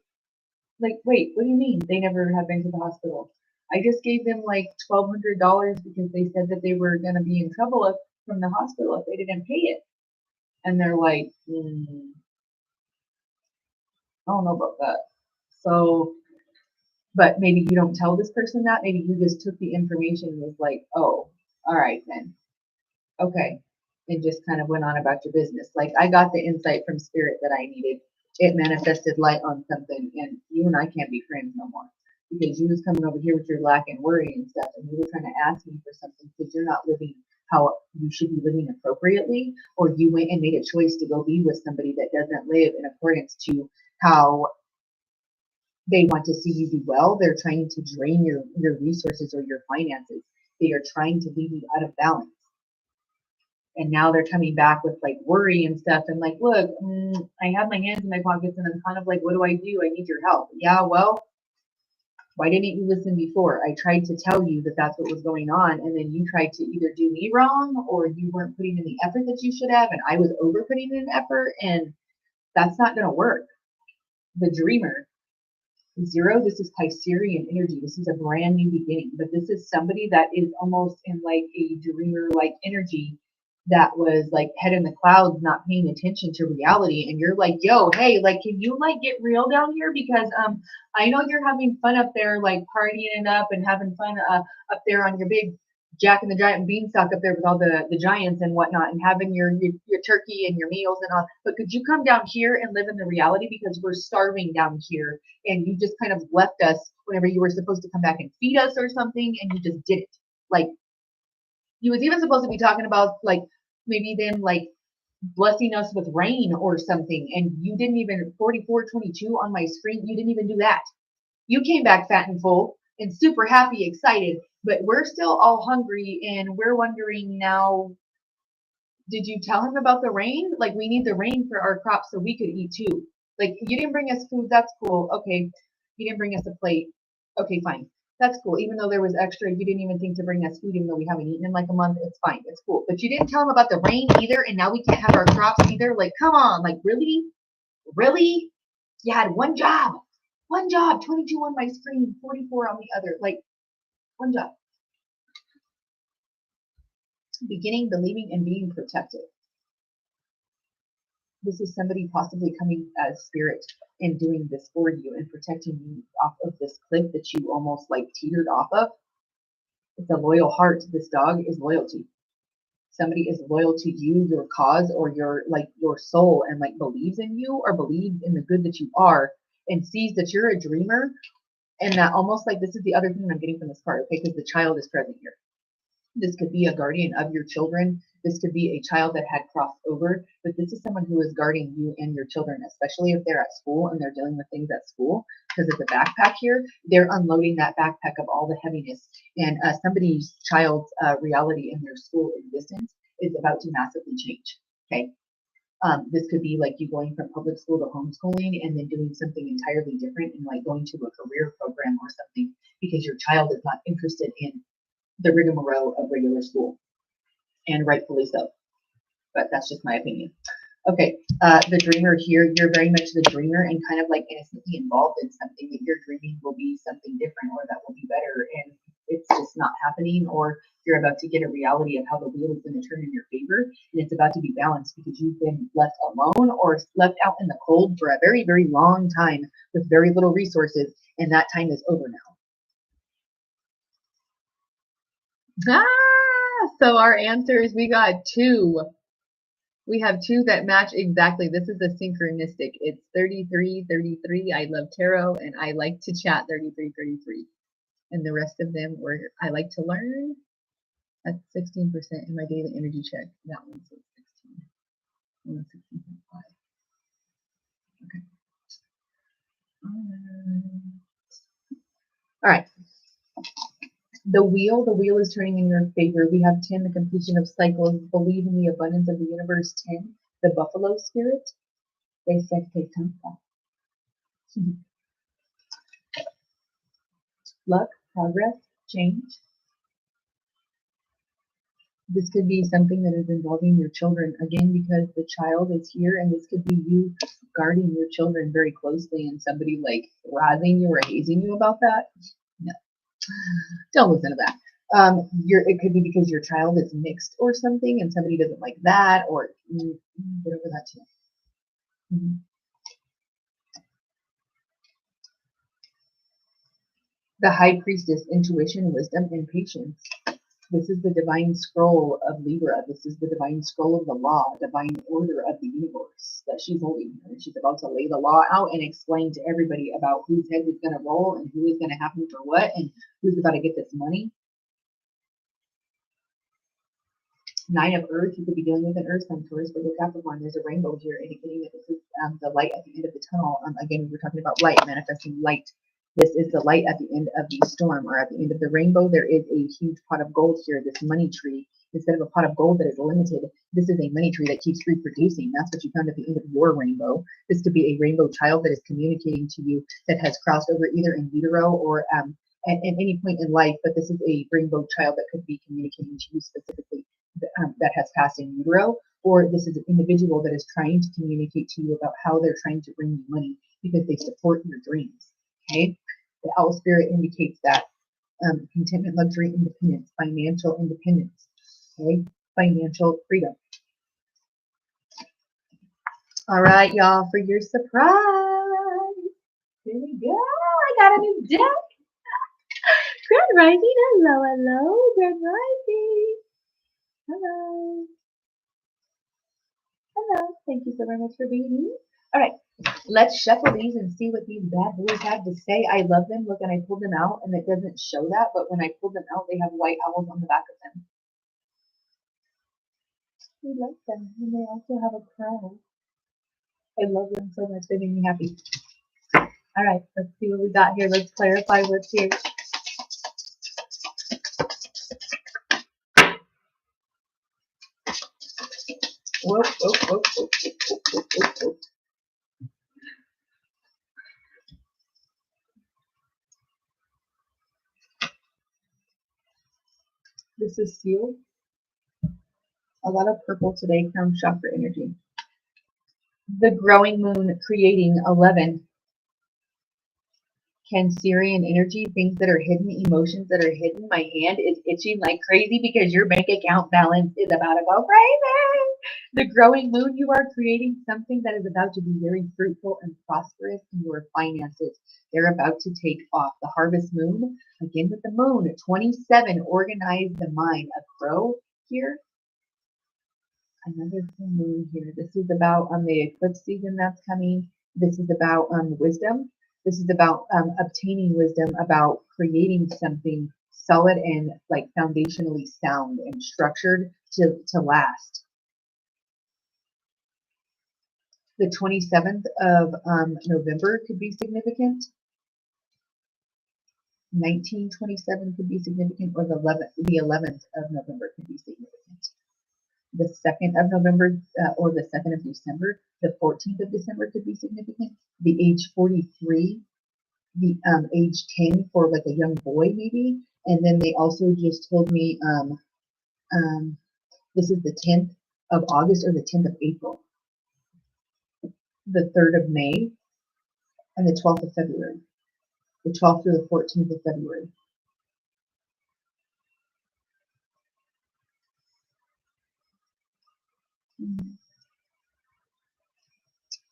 Like, wait, what do you mean they never have been to the hospital? I just gave them like $1,200 because they said that they were going to be in trouble from the hospital if they didn't pay it. And they're like, I don't know about that. So, but maybe you don't tell this person that. Maybe you just took the information and was like, oh, all right then. Okay. And just kind of went on about your business. Like, I got the insight from spirit that I needed. It manifested light on something, and you and I can't be friends no more. Because you was coming over here with your lack and worry and stuff, and you were trying to ask me for something because you're not living how you should be living appropriately, or you went and made a choice to go be with somebody that doesn't live in accordance to how they want to see you do well. They're trying to drain your resources or your finances. They are trying to leave you out of balance. And now they're coming back with like worry and stuff, and like, look, I have my hands in my pockets and I'm kind of like, what do? I need your help. Yeah, well, why didn't you listen before? I tried to tell you that that's what was going on, and then you tried to either do me wrong, or you weren't putting in the effort that you should have, and I was over putting in effort, and that's not going to work. The dreamer, 0, this is Piscean energy. This is a brand new beginning, but this is somebody that is almost in like a dreamer like energy that was like head in the clouds, not paying attention to reality. And you're like, yo, hey, like, can you like get real down here? Because I know you're having fun up there, like partying it up and having fun up there on your big Jack and the Giant beanstalk up there with all the giants and whatnot, and having your turkey and your meals and all. But could you come down here and live in the reality, because we're starving down here, and you just kind of left us whenever you were supposed to come back and feed us or something, and you just did it. Like, you was even supposed to be talking about like maybe them like blessing us with rain or something, and you didn't even 4422 on my screen. You didn't even do that. You came back fat and full and super happy, excited, but we're still all hungry, and we're wondering now, did you tell him about the rain? Like, we need the rain for our crops so we could eat too. Like, you didn't bring us food. That's cool. Okay. You didn't bring us a plate. Okay, fine. That's cool. Even though there was extra, you didn't even think to bring us food, even though we haven't eaten in like a month. It's fine. It's cool. But you didn't tell him about the rain either, and now we can't have our crops either. Like, come on. Like, really? Really? You had one job. One job. 22 on my screen, 44 on the other. Like, one job. Beginning, believing, and being protected. This is somebody possibly coming as spirit and doing this for you and protecting you off of this cliff that you almost like teetered off of. It's a loyal heart. This dog is loyalty. Somebody is loyal to you, your cause, or your soul, and like believes in you or believes in the good that you are and sees that you're a dreamer. And that almost like this is the other thing I'm getting from this card, okay? Because the child is present here. This could be a guardian of your children. This could be a child that had crossed over, but this is someone who is guarding you and your children, especially if they're at school and they're dealing with things at school. Because it's a backpack here, they're unloading that backpack of all the heaviness. And somebody's child's reality in their school existence is about to massively change. Okay. This could be like you going from public school to homeschooling and then doing something entirely different and like going to a career program or something because your child is not interested in the rigmarole of regular school, and rightfully so. But that's just my opinion. Okay, the dreamer here, you're very much the dreamer and kind of like innocently involved in something that you're dreaming will be something different or that will be better, and it's just not happening, or you're about to get a reality of how the wheel is going to turn in your favor, and it's about to be balanced because you've been left alone or left out in the cold for a very, very long time with very little resources, and that time is over now. So our answers, we got 2. We have 2 that match exactly. This is a synchronistic. It's 3333. I love tarot and I like to chat 3333. And the rest of them were I like to learn. That's 16% in my daily energy check. That one says 16. 16.5. Okay. All right. The wheel is turning in your favor. We have 10, the completion of cycles, believe in the abundance of the universe. 10, the buffalo spirit. They said take time off. Luck, progress, change. This could be something that is involving your children, again, because the child is here, and this could be you guarding your children very closely and somebody like razzing you or hazing you about that. No. Don't listen to that. It could be because your child is mixed or something and somebody doesn't like that, or get over that too. Mm-hmm. The high priestess, intuition, wisdom, and patience. This is the divine scroll of Libra. This is the divine scroll of the law, divine order of the universe that she's holding. And she's about to lay the law out and explain to everybody about whose head is going to roll and who is going to happen for what and who's about to get this money. 9 of Earth, you could be dealing with an Earth sign, Taurus, Virgo, Capricorn. There's a rainbow here indicating that this is the light at the end of the tunnel. Again, we're talking about light, manifesting light. This is the light at the end of the storm or at the end of the rainbow. There is a huge pot of gold here, this money tree. Instead of a pot of gold that is limited, this is a money tree that keeps reproducing. That's what you found at the end of your rainbow. This could be a rainbow child that is communicating to you that has crossed over either in utero or at any point in life, but this is a rainbow child that could be communicating to you specifically that has passed in utero, or this is an individual that is trying to communicate to you about how they're trying to bring you money because they support your dreams. Okay, the owl spirit indicates that contentment, luxury, independence, financial independence. Okay, financial freedom. All right, y'all, for your surprise. Here we go. I got a new deck. Grand Rising. Hello, hello. Grand Rising. Hello. Hello. Thank you so very much for being here. All right. Let's shuffle these and see what these bad boys have to say. I love them. Look, and I pulled them out, and it doesn't show that, but when I pulled them out, they have white owls on the back of them. We like them, and they also have a crown. I love them so much. They make me happy. All right, let's see what we got here. Let's clarify what's here. Whoop, whoop, whoop, whoop, whoop, whoop, whoop, whoop. This is sealed. A lot of purple today, crown chakra energy. The growing moon creating 11. Cancerian energy, things that are hidden, emotions that are hidden. My hand is itching like crazy because your bank account balance is about to go crazy. The growing moon, you are creating something that is about to be very fruitful and prosperous in your finances. They're about to take off. The harvest moon, again with the moon, 27, organize the mind. A crow here, another full moon here. This is about the eclipse season that's coming. This is about wisdom. This is about obtaining wisdom, about creating something solid and like foundationally sound and structured to last. The 27th of November could be significant. 1927 could be significant, or the 11th of November could be significant. The 2nd of November or the 2nd of December, the 14th of December could be significant. The age 43, the age 10 for like a young boy maybe. And then they also just told me this is the 10th of August or the 10th of April, the 3rd of May, and the 12th of February, the 12th through the 14th of February.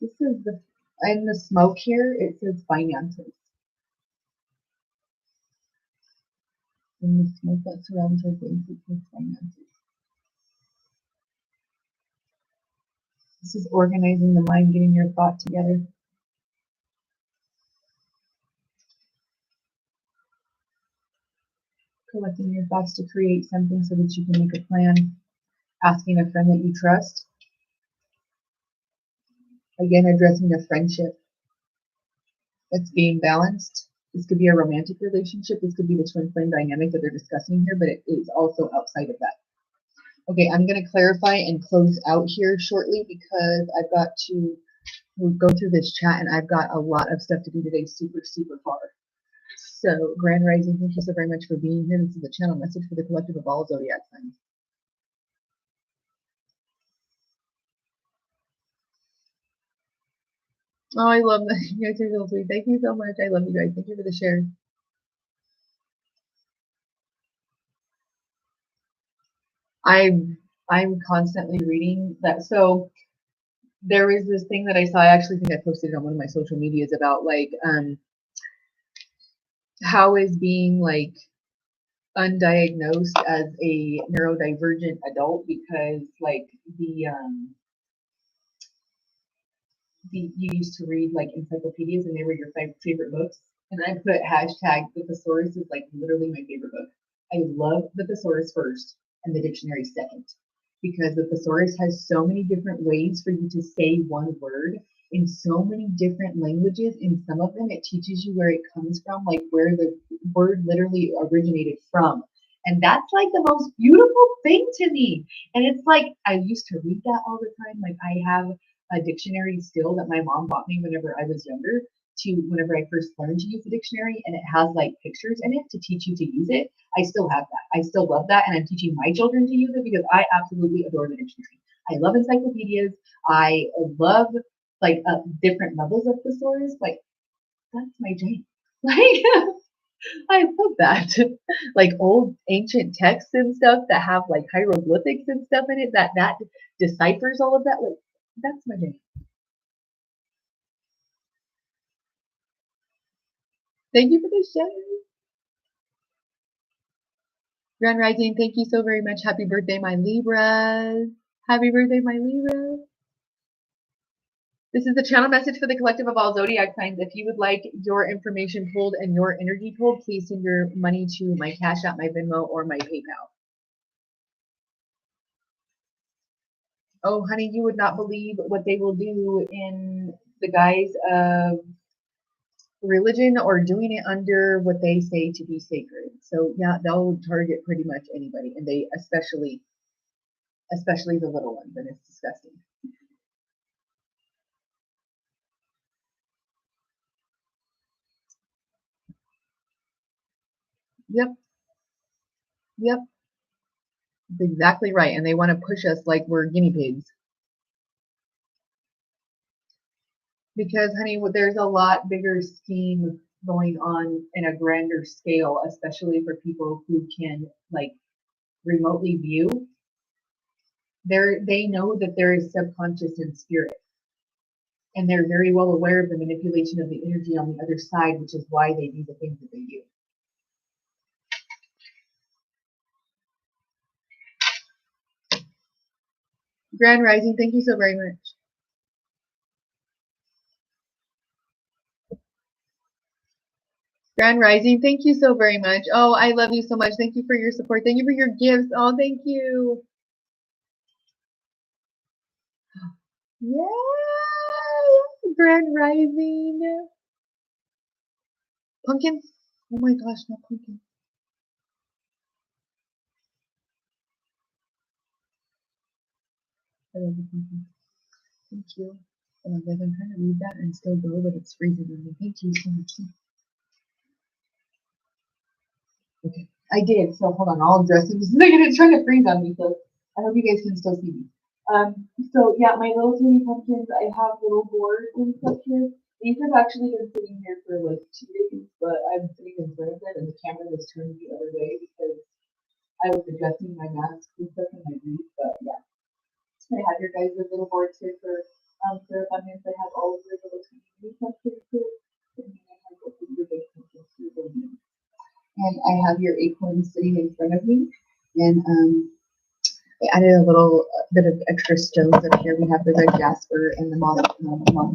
This is the, in the smoke here, it says finances. In the smoke that surrounds our face, it says finances. This is organizing the mind, getting your thought together. Collecting your thoughts to create something so that you can make a plan. Asking a friend that you trust. Again, addressing a friendship that's being balanced. This could be a romantic relationship. This could be the twin flame dynamic that they're discussing here, but it is also outside of that. Okay, I'm going to clarify and close out here shortly because I've got to go through this chat and I've got a lot of stuff to do today, super, super far. So, Grand Rising, thank you so very much for being here. This is the channel message for the collective of all zodiac signs. Oh, I love that. You guys are so sweet. Thank you so much. I love you guys. Thank you for the share. I'm constantly reading that. So there is this thing that I saw. I actually think I posted it on one of my social medias about like how is being like undiagnosed as a neurodivergent adult, because like you used to read like encyclopedias and they were your favorite books. And I put hashtag the thesaurus is like literally my favorite book. I love the thesaurus first and the dictionary second, because the thesaurus has so many different ways for you to say one word in so many different languages. In some of them, it teaches you where it comes from, like where the word literally originated from. And that's like the most beautiful thing to me. And it's like, I used to read that all the time. Like I have a dictionary still that my mom bought me whenever I was younger, to whenever I first learned to use the dictionary, and it has like pictures in it to teach you to use it. I still have that. I still love that, and I'm teaching my children to use it because I absolutely adore the dictionary. I love encyclopedias. I love like different levels of thesaurus. Like that's my jam. Like I love that. Like old ancient texts and stuff that have like hieroglyphics and stuff in it that deciphers all of that. Like that's my jam. Thank you for the share. Grand Rising, thank you so very much. Happy birthday, my Libras. Happy birthday, my Libras. This is the channel message for the collective of all zodiac signs. If you would like your information pulled and your energy pulled, please send your money to my Cash App, my Venmo, or my PayPal. Oh, honey, you would not believe what they will do in the guise of religion or doing it under what they say to be sacred. So yeah, they'll target pretty much anybody, and they especially the little ones, and it's disgusting. Yep. Yep. That's exactly right. And they want to push us like we're guinea pigs. Because, honey, there's a lot bigger scheme going on in a grander scale, especially for people who can like remotely view. They know that there is subconscious and spirit, and they're very well aware of the manipulation of the energy on the other side, which is why they do the things that they do. Grand Rising, thank you so very much. Grand Rising, thank you so very much. Oh, I love you so much. Thank you for your support. Thank you for your gifts. Oh, thank you. Yay! Grand Rising. Pumpkins? Oh my gosh, not pumpkins. I love the pumpkins. Thank you. Oh my God, I'm trying to read that and still go, but it's freezing on me. Thank you so much. Okay, I did. So hold on, I'll address it. It's trying to freeze on me, so I hope you guys can still see me. So yeah, my little tiny pumpkins, I have little boards and stuff here. These have actually been sitting here for like 2 days, but I'm sitting in front of it and the camera was turned the other way because I was adjusting my mask and stuff in my booth. But yeah, I have your guys' little boards here for abundance. I have all of your little tiny pumpkins here, and then I have both of your big pumpkins here. And I have your acorns sitting in front of me, and I added a little bit of extra stones up here. We have the red jasper and the moss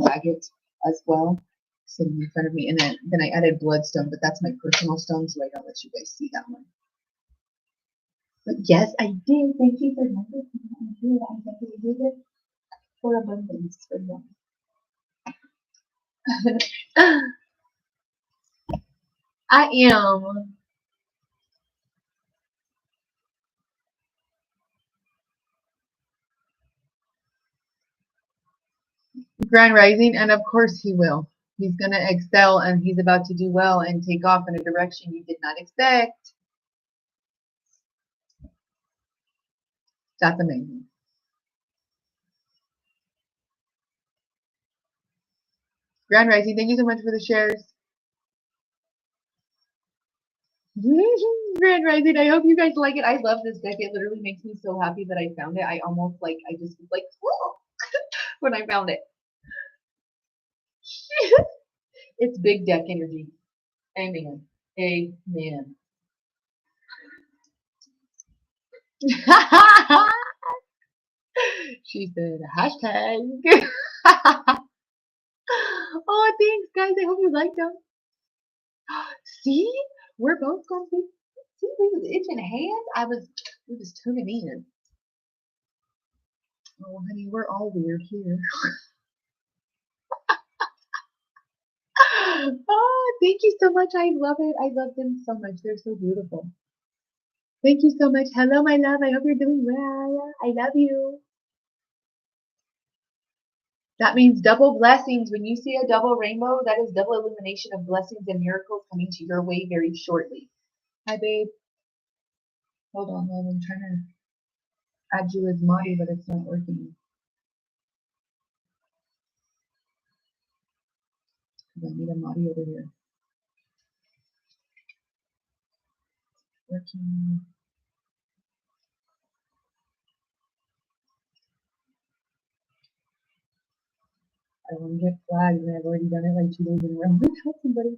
agate as well sitting in front of me. And then I added bloodstone, but that's my personal stone, so I don't let you guys see that one. But yes, I did. Thank you for noticing. I definitely did it for abundance for you. I am. Grand Rising, and of course he will. He's going to excel, and he's about to do well and take off in a direction you did not expect. That's amazing. Grand Rising, thank you so much for the shares. Grand Rising, I hope you guys like it. I love this deck. It literally makes me so happy that I found it. I almost like, I just was like, whoa, when I found it. It's big deck energy. Amen. Amen. She said, hashtag. Oh, thanks, guys. I hope you liked them. See? We're both going to see, we was itching hands. We was tuning in. Oh, honey, we're all weird here. Oh, thank you so much. I love it. I love them so much. They're so beautiful. Thank you so much. Hello, my love. I hope you're doing well. I love you. That means double blessings. When you see a double rainbow, that is double illumination of blessings and miracles coming to your way very shortly. Hi, babe. Hold on, love. I'm trying to add you as Marty, but it's not working. I need a Marty over here. Working. I want to get flagged, and I've already done it like 2 days in a row without somebody.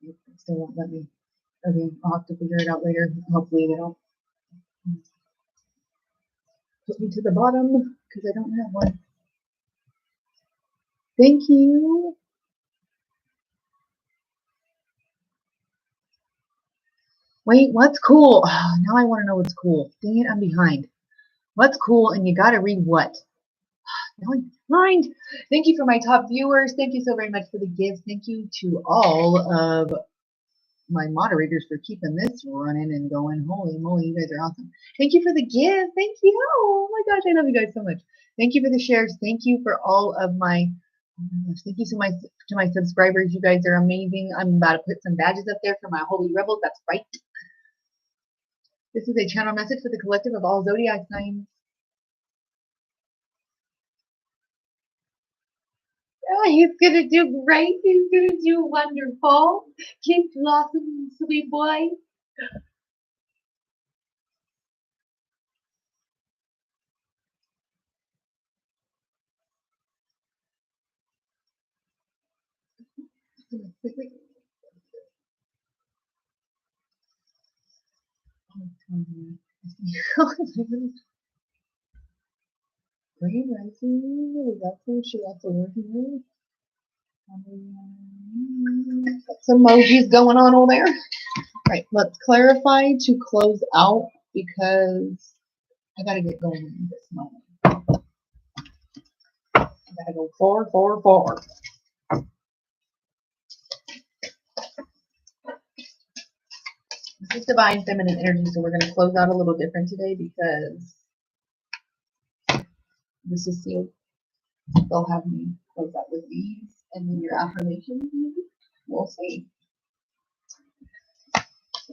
It still won't let me. Okay, I'll have to figure it out later. Hopefully they don't put me to the bottom because I don't have one. Thank you. Wait, what's cool? Oh, now I want to know what's cool. Dang it, I'm behind. What's cool? And you got to read what? Now I'm behind. Thank you for my top viewers. Thank you so very much for the gifts. Thank you to all of my moderators for keeping this running and going. Holy moly, you guys are awesome. Thank you for the gift. Thank you. Oh my gosh, I love you guys so much. Thank you for the shares. Thank you for all of my, oh my gosh, thank you to my subscribers. You guys are amazing. I'm about to put some badges up there for my holy rebels. That's right. This is a channel message for the collective of all zodiac signs. Oh, he's gonna do great. He's gonna do wonderful. Keep blossoming, sweet boy. Great rising. We got she got the word here. Some emojis going on over there. Right, let's clarify to close out because I gotta get going in this moment. I gotta go 4, 4, 4. This is divine feminine energy, so we're gonna close out a little different today because this is sealed. They'll have me close out with these and then your affirmations. We'll see.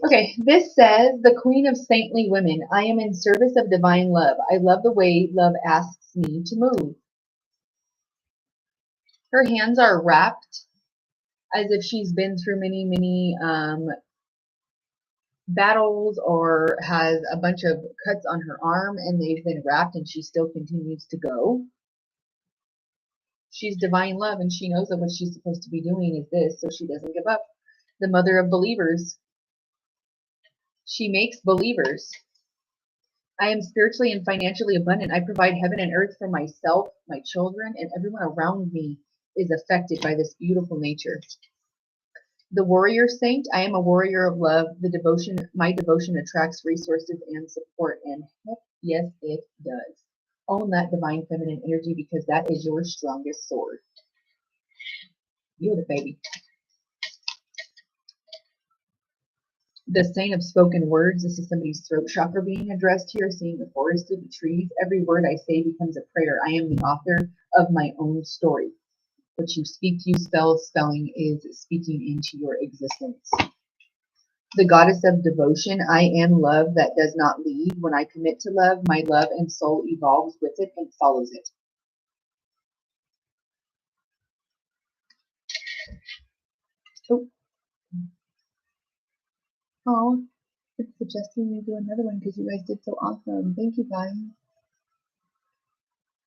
Okay, this says, the Queen of Saintly Women. I am in service of divine love. I love the way love asks me to move. Her hands are wrapped as if she's been through many, many battles or has a bunch of cuts on her arm and they've been wrapped and she still continues to go. She's divine love and she knows that what she's supposed to be doing is this, so she doesn't give up. The mother of believers. She makes believers. I am spiritually and financially abundant. I provide heaven and earth for myself, my children, and everyone around me is affected by this beautiful nature. The warrior saint. I am a warrior of love. My devotion attracts resources and support, and heck yes, it does. Own that divine feminine energy because that is your strongest sword. You're the baby. The saint of spoken words. This is somebody's throat chakra being addressed here, seeing the forest through the trees. Every word I say becomes a prayer. I am the author of my own story. What you speak, you spell. Spelling is speaking into your existence. The goddess of devotion. I am love that does not leave. When I commit to love, my love and soul evolves with it and follows it. Oh, it's suggesting we do another one because you guys did so awesome. Thank you, guys.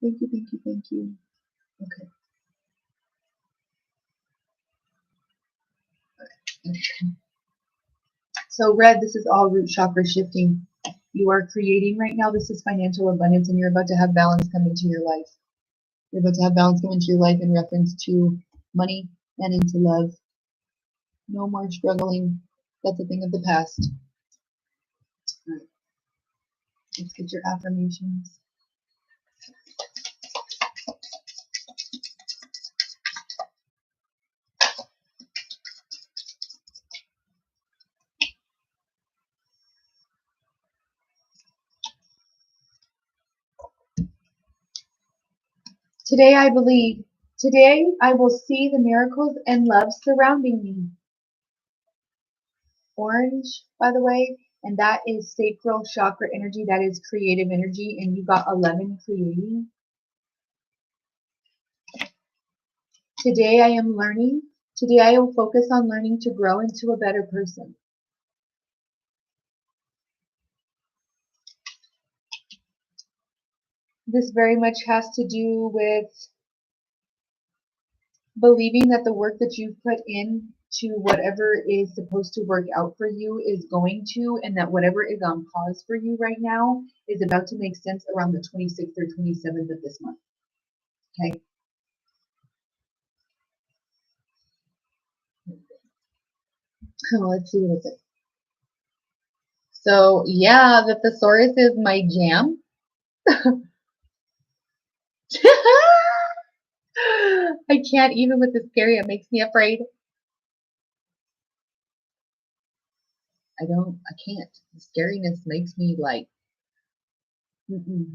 Thank you, thank you, thank you. Okay. So red, this is all root chakra shifting. You are creating right now. This is financial abundance and you're about to have balance come into your life. You're about to have balance come into your life in reference to money and into love. No more struggling. That's a thing of the past. All right. Let's get your affirmations. Today I believe. Today I will see the miracles and love surrounding me. Orange, by the way, and that is sacral chakra energy. That is creative energy, and you got 11 creating. Today I am learning. Today I will focus on learning to grow into a better person. This very much has to do with believing that the work that you've put in to whatever is supposed to work out for you is going to, and that whatever is on pause for you right now is about to make sense around the 26th or 27th of this month. Okay. Let's see what it says. So yeah, the thesaurus is my jam. I can't even with the scary. It makes me afraid. I can't. The scariness makes me like, mm-mm,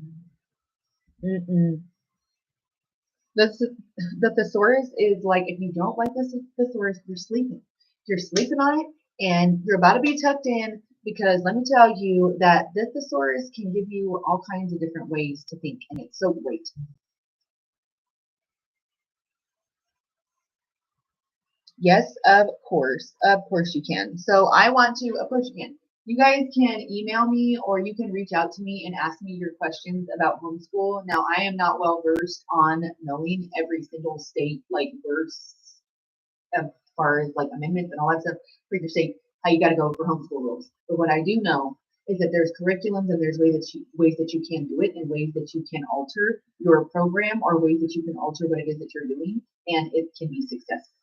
mm-mm. The thesaurus is like, if you don't like this thesaurus, you're sleeping. You're sleeping on it and you're about to be tucked in because let me tell you that this thesaurus can give you all kinds of different ways to think and it's so great. Yes, of course. Of course you can. So I want to, of course you can. You guys can email me or you can reach out to me and ask me your questions about homeschool. Now, I am not well versed on knowing every single state, like verse as far as like amendments and all that stuff for your state, how you got to go for homeschool rules. But what I do know is that there's curriculums and there's ways that you can do it and ways that you can alter your program or ways that you can alter what it is that you're doing and it can be successful.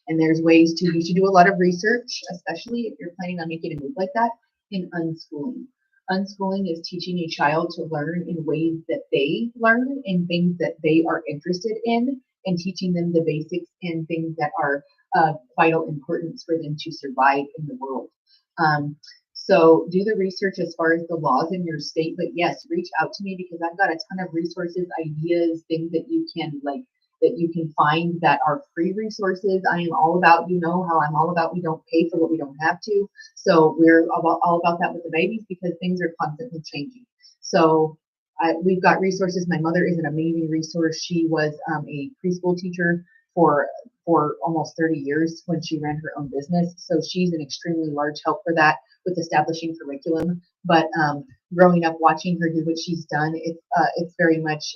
And there's ways to, you should do a lot of research, especially if you're planning on making a move like that, in unschooling. Unschooling is teaching a child to learn in ways that they learn, in things that they are interested in, and teaching them the basics and things that are of vital importance for them to survive in the world. So do the research as far as the laws in your state, but yes, reach out to me because I've got a ton of resources, ideas, things that you can that you can find that are free resources. I am all about, you know how I'm all about we don't pay for what we don't have to. So we're all about that with the babies because things are constantly changing. So we've got resources. My mother is an amazing resource. She was a preschool teacher for almost 30 years when she ran her own business. So she's an extremely large help for that with establishing curriculum. But growing up watching her do what she's done, it's very much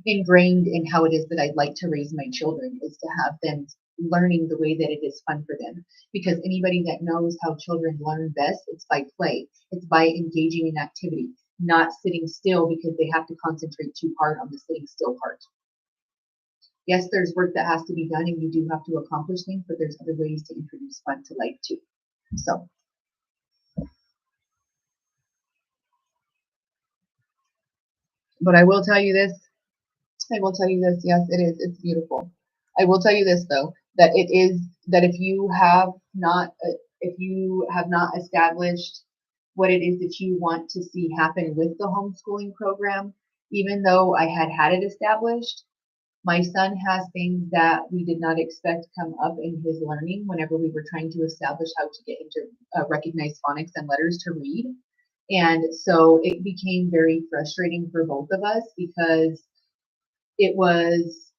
ingrained in how it is that I'd like to raise my children, is to have them learning the way that it is fun for them. Because anybody that knows how children learn best, it's by play. It's by engaging in activity, not sitting still because they have to concentrate too hard on the sitting still part. Yes, there's work that has to be done and you do have to accomplish things, but there's other ways to introduce fun to life too. So, but I will tell you this, yes, it is. It's beautiful. I will tell you this though, that it is that if you have not established what it is that you want to see happen with the homeschooling program, even though I had it established, my son has things that we did not expect come up in his learning whenever we were trying to establish how to get him to recognize phonics and letters to read. And so it became very frustrating for both of us because it was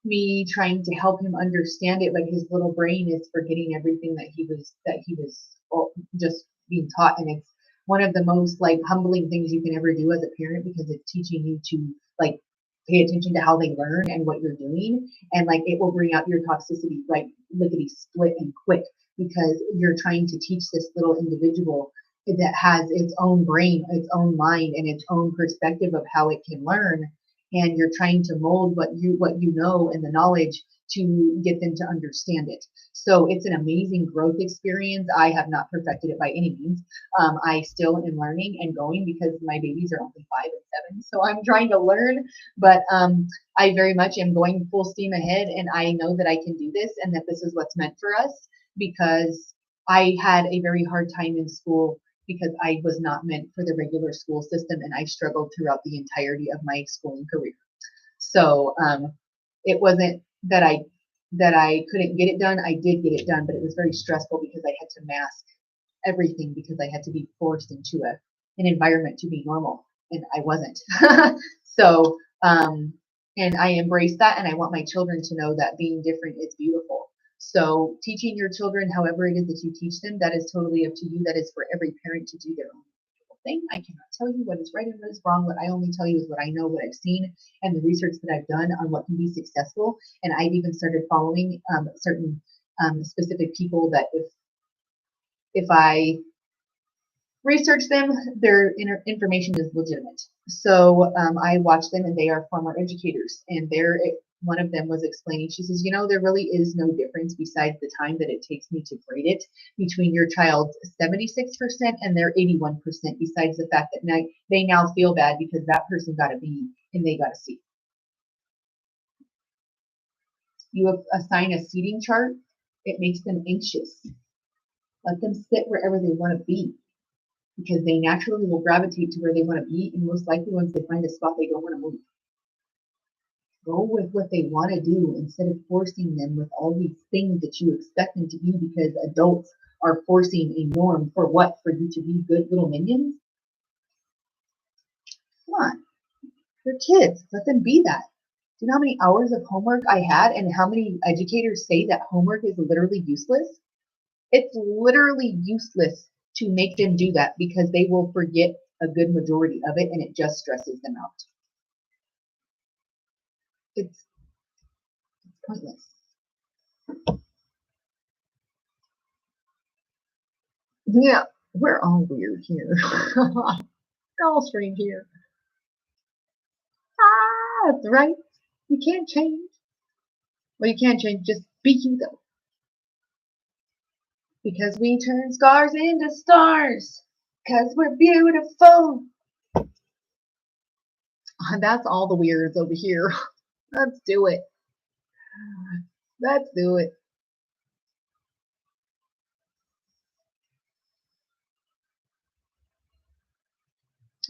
me trying to help him understand it, but his little brain is forgetting everything that he was just being taught, and it's one of the most like humbling things you can ever do as a parent because it's teaching you to like pay attention to how they learn and what you're doing, and like it will bring out your toxicity like lickety split and quick because you're trying to teach this little individual that has its own brain, its own mind, and its own perspective of how it can learn, and you're trying to mold what you know and the knowledge to get them to understand it. So it's an amazing growth experience. I have not perfected it by any means. I still am learning and going because my babies are only 5 and 7. So I'm trying to learn, but I very much am going full steam ahead, and I know that I can do this and that this is what's meant for us because I had a very hard time in school because I was not meant for the regular school system and I struggled throughout the entirety of my schooling career. So it wasn't that I couldn't get it done. I did get it done, but it was very stressful because I had to mask everything because I had to be forced into an environment to be normal, and I wasn't. So and I embrace that, and I want my children to know that being different is beautiful. So teaching your children however it is that you teach them, that is totally up to you. That is for every parent to do their own thing. I cannot tell you what is right and what is wrong. What I only tell you is what I know, what I've seen, and the research that I've done on what can be successful. And I've even started following certain specific people that if I research them, their information is legitimate. So I watch them, and they are former educators. And one of them was explaining. She says, there really is no difference besides the time that it takes me to grade it between your child's 76% and their 81%. Besides the fact that they now feel bad because that person got a B and they got a C. You assign a seating chart. It makes them anxious. Let them sit wherever they want to be, because they naturally will gravitate to where they want to be, and most likely once they find a spot, they don't want to move. Go with what they want to do instead of forcing them with all these things that you expect them to be because adults are forcing a norm for what? For you to be good little minions? Come on. They're kids. Let them be that. Do you know how many hours of homework I had and how many educators say that homework is literally useless? It's literally useless to make them do that because they will forget a good majority of it and it just stresses them out. It's pointless. Yeah, we're all weird here. We're all strange here. Ah, that's right. You can't change. Well, you can't change. Just be you, though. Because we turn scars into stars. Because we're beautiful. That's all the weirds over here. Let's do it. Let's do it.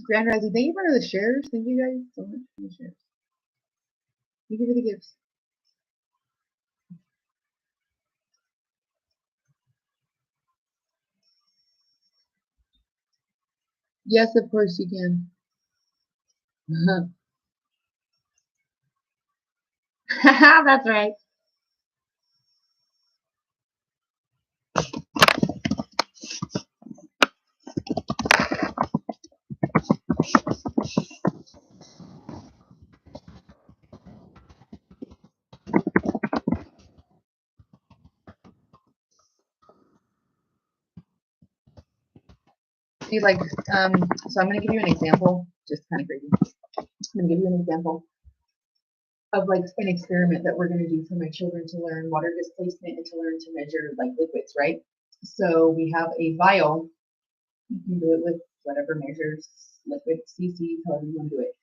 Grand Rising, thank you for the shares. Thank you guys so much for the shares. Thank you for the gifts. Yes, of course you can. That's right. See, like, so I'm going to give you an example, just kind of crazy. I'm going to give you an example of like an experiment that we're going to do for my children to learn water displacement and to learn to measure like liquids, right? So we have a vial. You can do it with whatever measures liquid, cc, however you want to do it.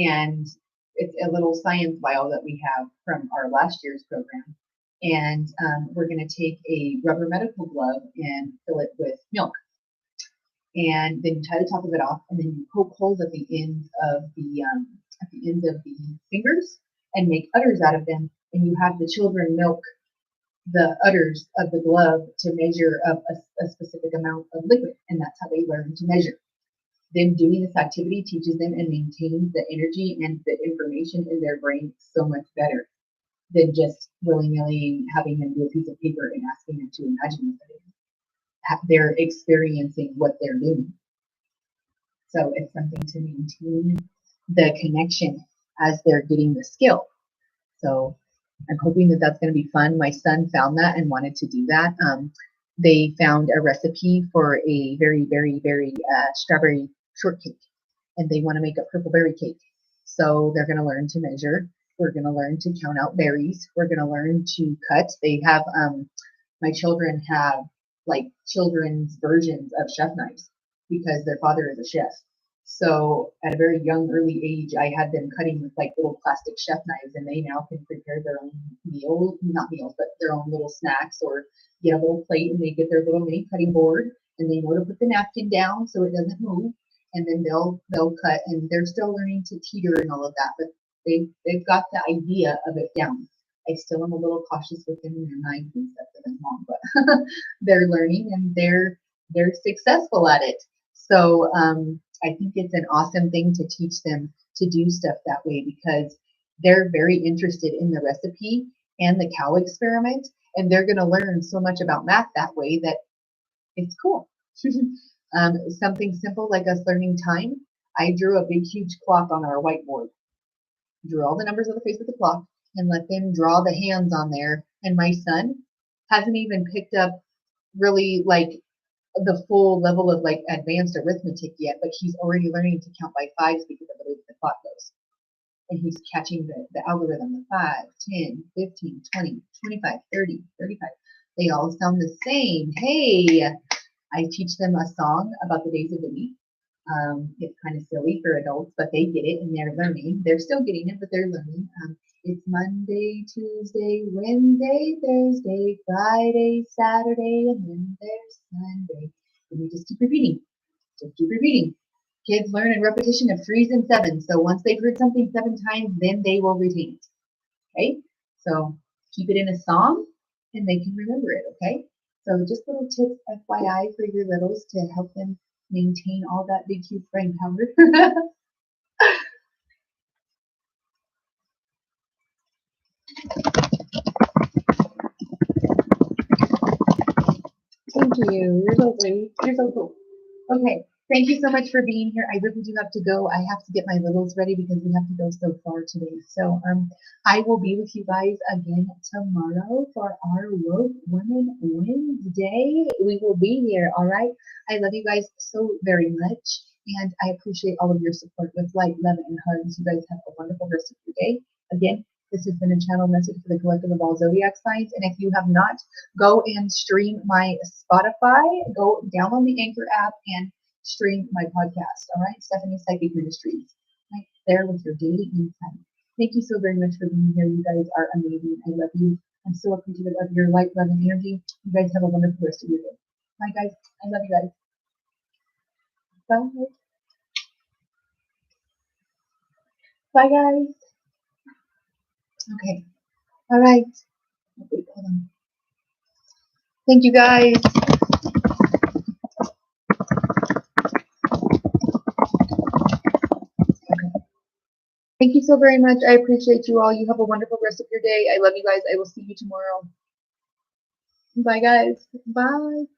And it's a little science vial that we have from our last year's program. And we're going to take a rubber medical glove and fill it with milk. And then you tie the top of it off, and then you poke holes at the ends of the fingers and make udders out of them. And you have the children milk the udders of the glove to measure up a specific amount of liquid, and that's how they learn to measure. Them doing this activity teaches them and maintains the energy and the information in their brain so much better than just willy-nilly having them do a piece of paper and asking them to imagine what it is. They're experiencing what they're doing. So it's something to maintain the connection as they're getting the skill. So I'm hoping that that's going to be fun. My son found that and wanted to do that. They found a recipe for a very, very, very strawberry shortcake, and they want to make a purple berry cake. So they're going to learn to measure. We're going to learn to count out berries. We're going to learn to cut. They have, my children have like children's versions of chef knives because their father is a chef. So at a very young, early age, I had them cutting with like little plastic chef knives, and they now can prepare their own meals, not meals, but their own little snacks, or get a little plate and they get their little mini cutting board and they know to put the napkin down so it doesn't move. And then they'll cut, and they're still learning to teeter and all of that, but they've got the idea of it down. I still am a little cautious with them and their knives and stuff that I'm on, but they're learning and they're successful at it. So I think it's an awesome thing to teach them to do stuff that way because they're very interested in the recipe and the cow experiment, and they're going to learn so much about math that way that it's cool. Something simple like us learning time. I drew a big, huge clock on our whiteboard. Drew all the numbers on the face of the clock and let them draw the hands on there. And my son hasn't even picked up really like the full level of like advanced arithmetic yet, but he's already learning to count by fives because of the way the clock goes. And he's catching the algorithm, the 5, 10, 15, 20, 25, 30, 35. They all sound the same. Hey, I teach them a song about the days of the week. It's kind of silly for adults, but they get it and they're learning. They're still getting it, but they're learning. It's Monday, Tuesday, Wednesday, Thursday, Friday, Saturday, and then there's Sunday. And we just keep repeating. Just keep repeating. Kids learn in repetition of 3s and 7s. So once they've heard something 7 times, then they will retain it. Okay? So keep it in a song and they can remember it. Okay? So just little tips, FYI, for your littles to help them maintain all that big, huge brain power. Thank you. You're so sweet. You're so cool. Okay. Thank you so much for being here. I really do have to go. I have to get my littles ready because we have to go so far today. So I will be with you guys again tomorrow for our Woke Women Wednesday. We will be here. All right. I love you guys so very much. And I appreciate all of your support with light, love, and hugs. You guys have a wonderful rest of your day. Again, this has been a channel message for the collective of all zodiac signs. And if you have not, go and stream my Spotify. Go download the Anchor app and stream my podcast. All right, Stephanie's Psychic Ministries, right there with your daily insight. Thank you so very much for being here. You guys are amazing. I love you. I'm so appreciative of your light, love, and energy. You guys have a wonderful rest of your day. Bye, guys. I love you guys. Bye. Bye, guys. Okay. All right. Okay, hold on. Thank you, guys. Okay. Thank you so very much. I appreciate you all. You have a wonderful rest of your day. I love you guys. I will see you tomorrow. Bye, guys. Bye.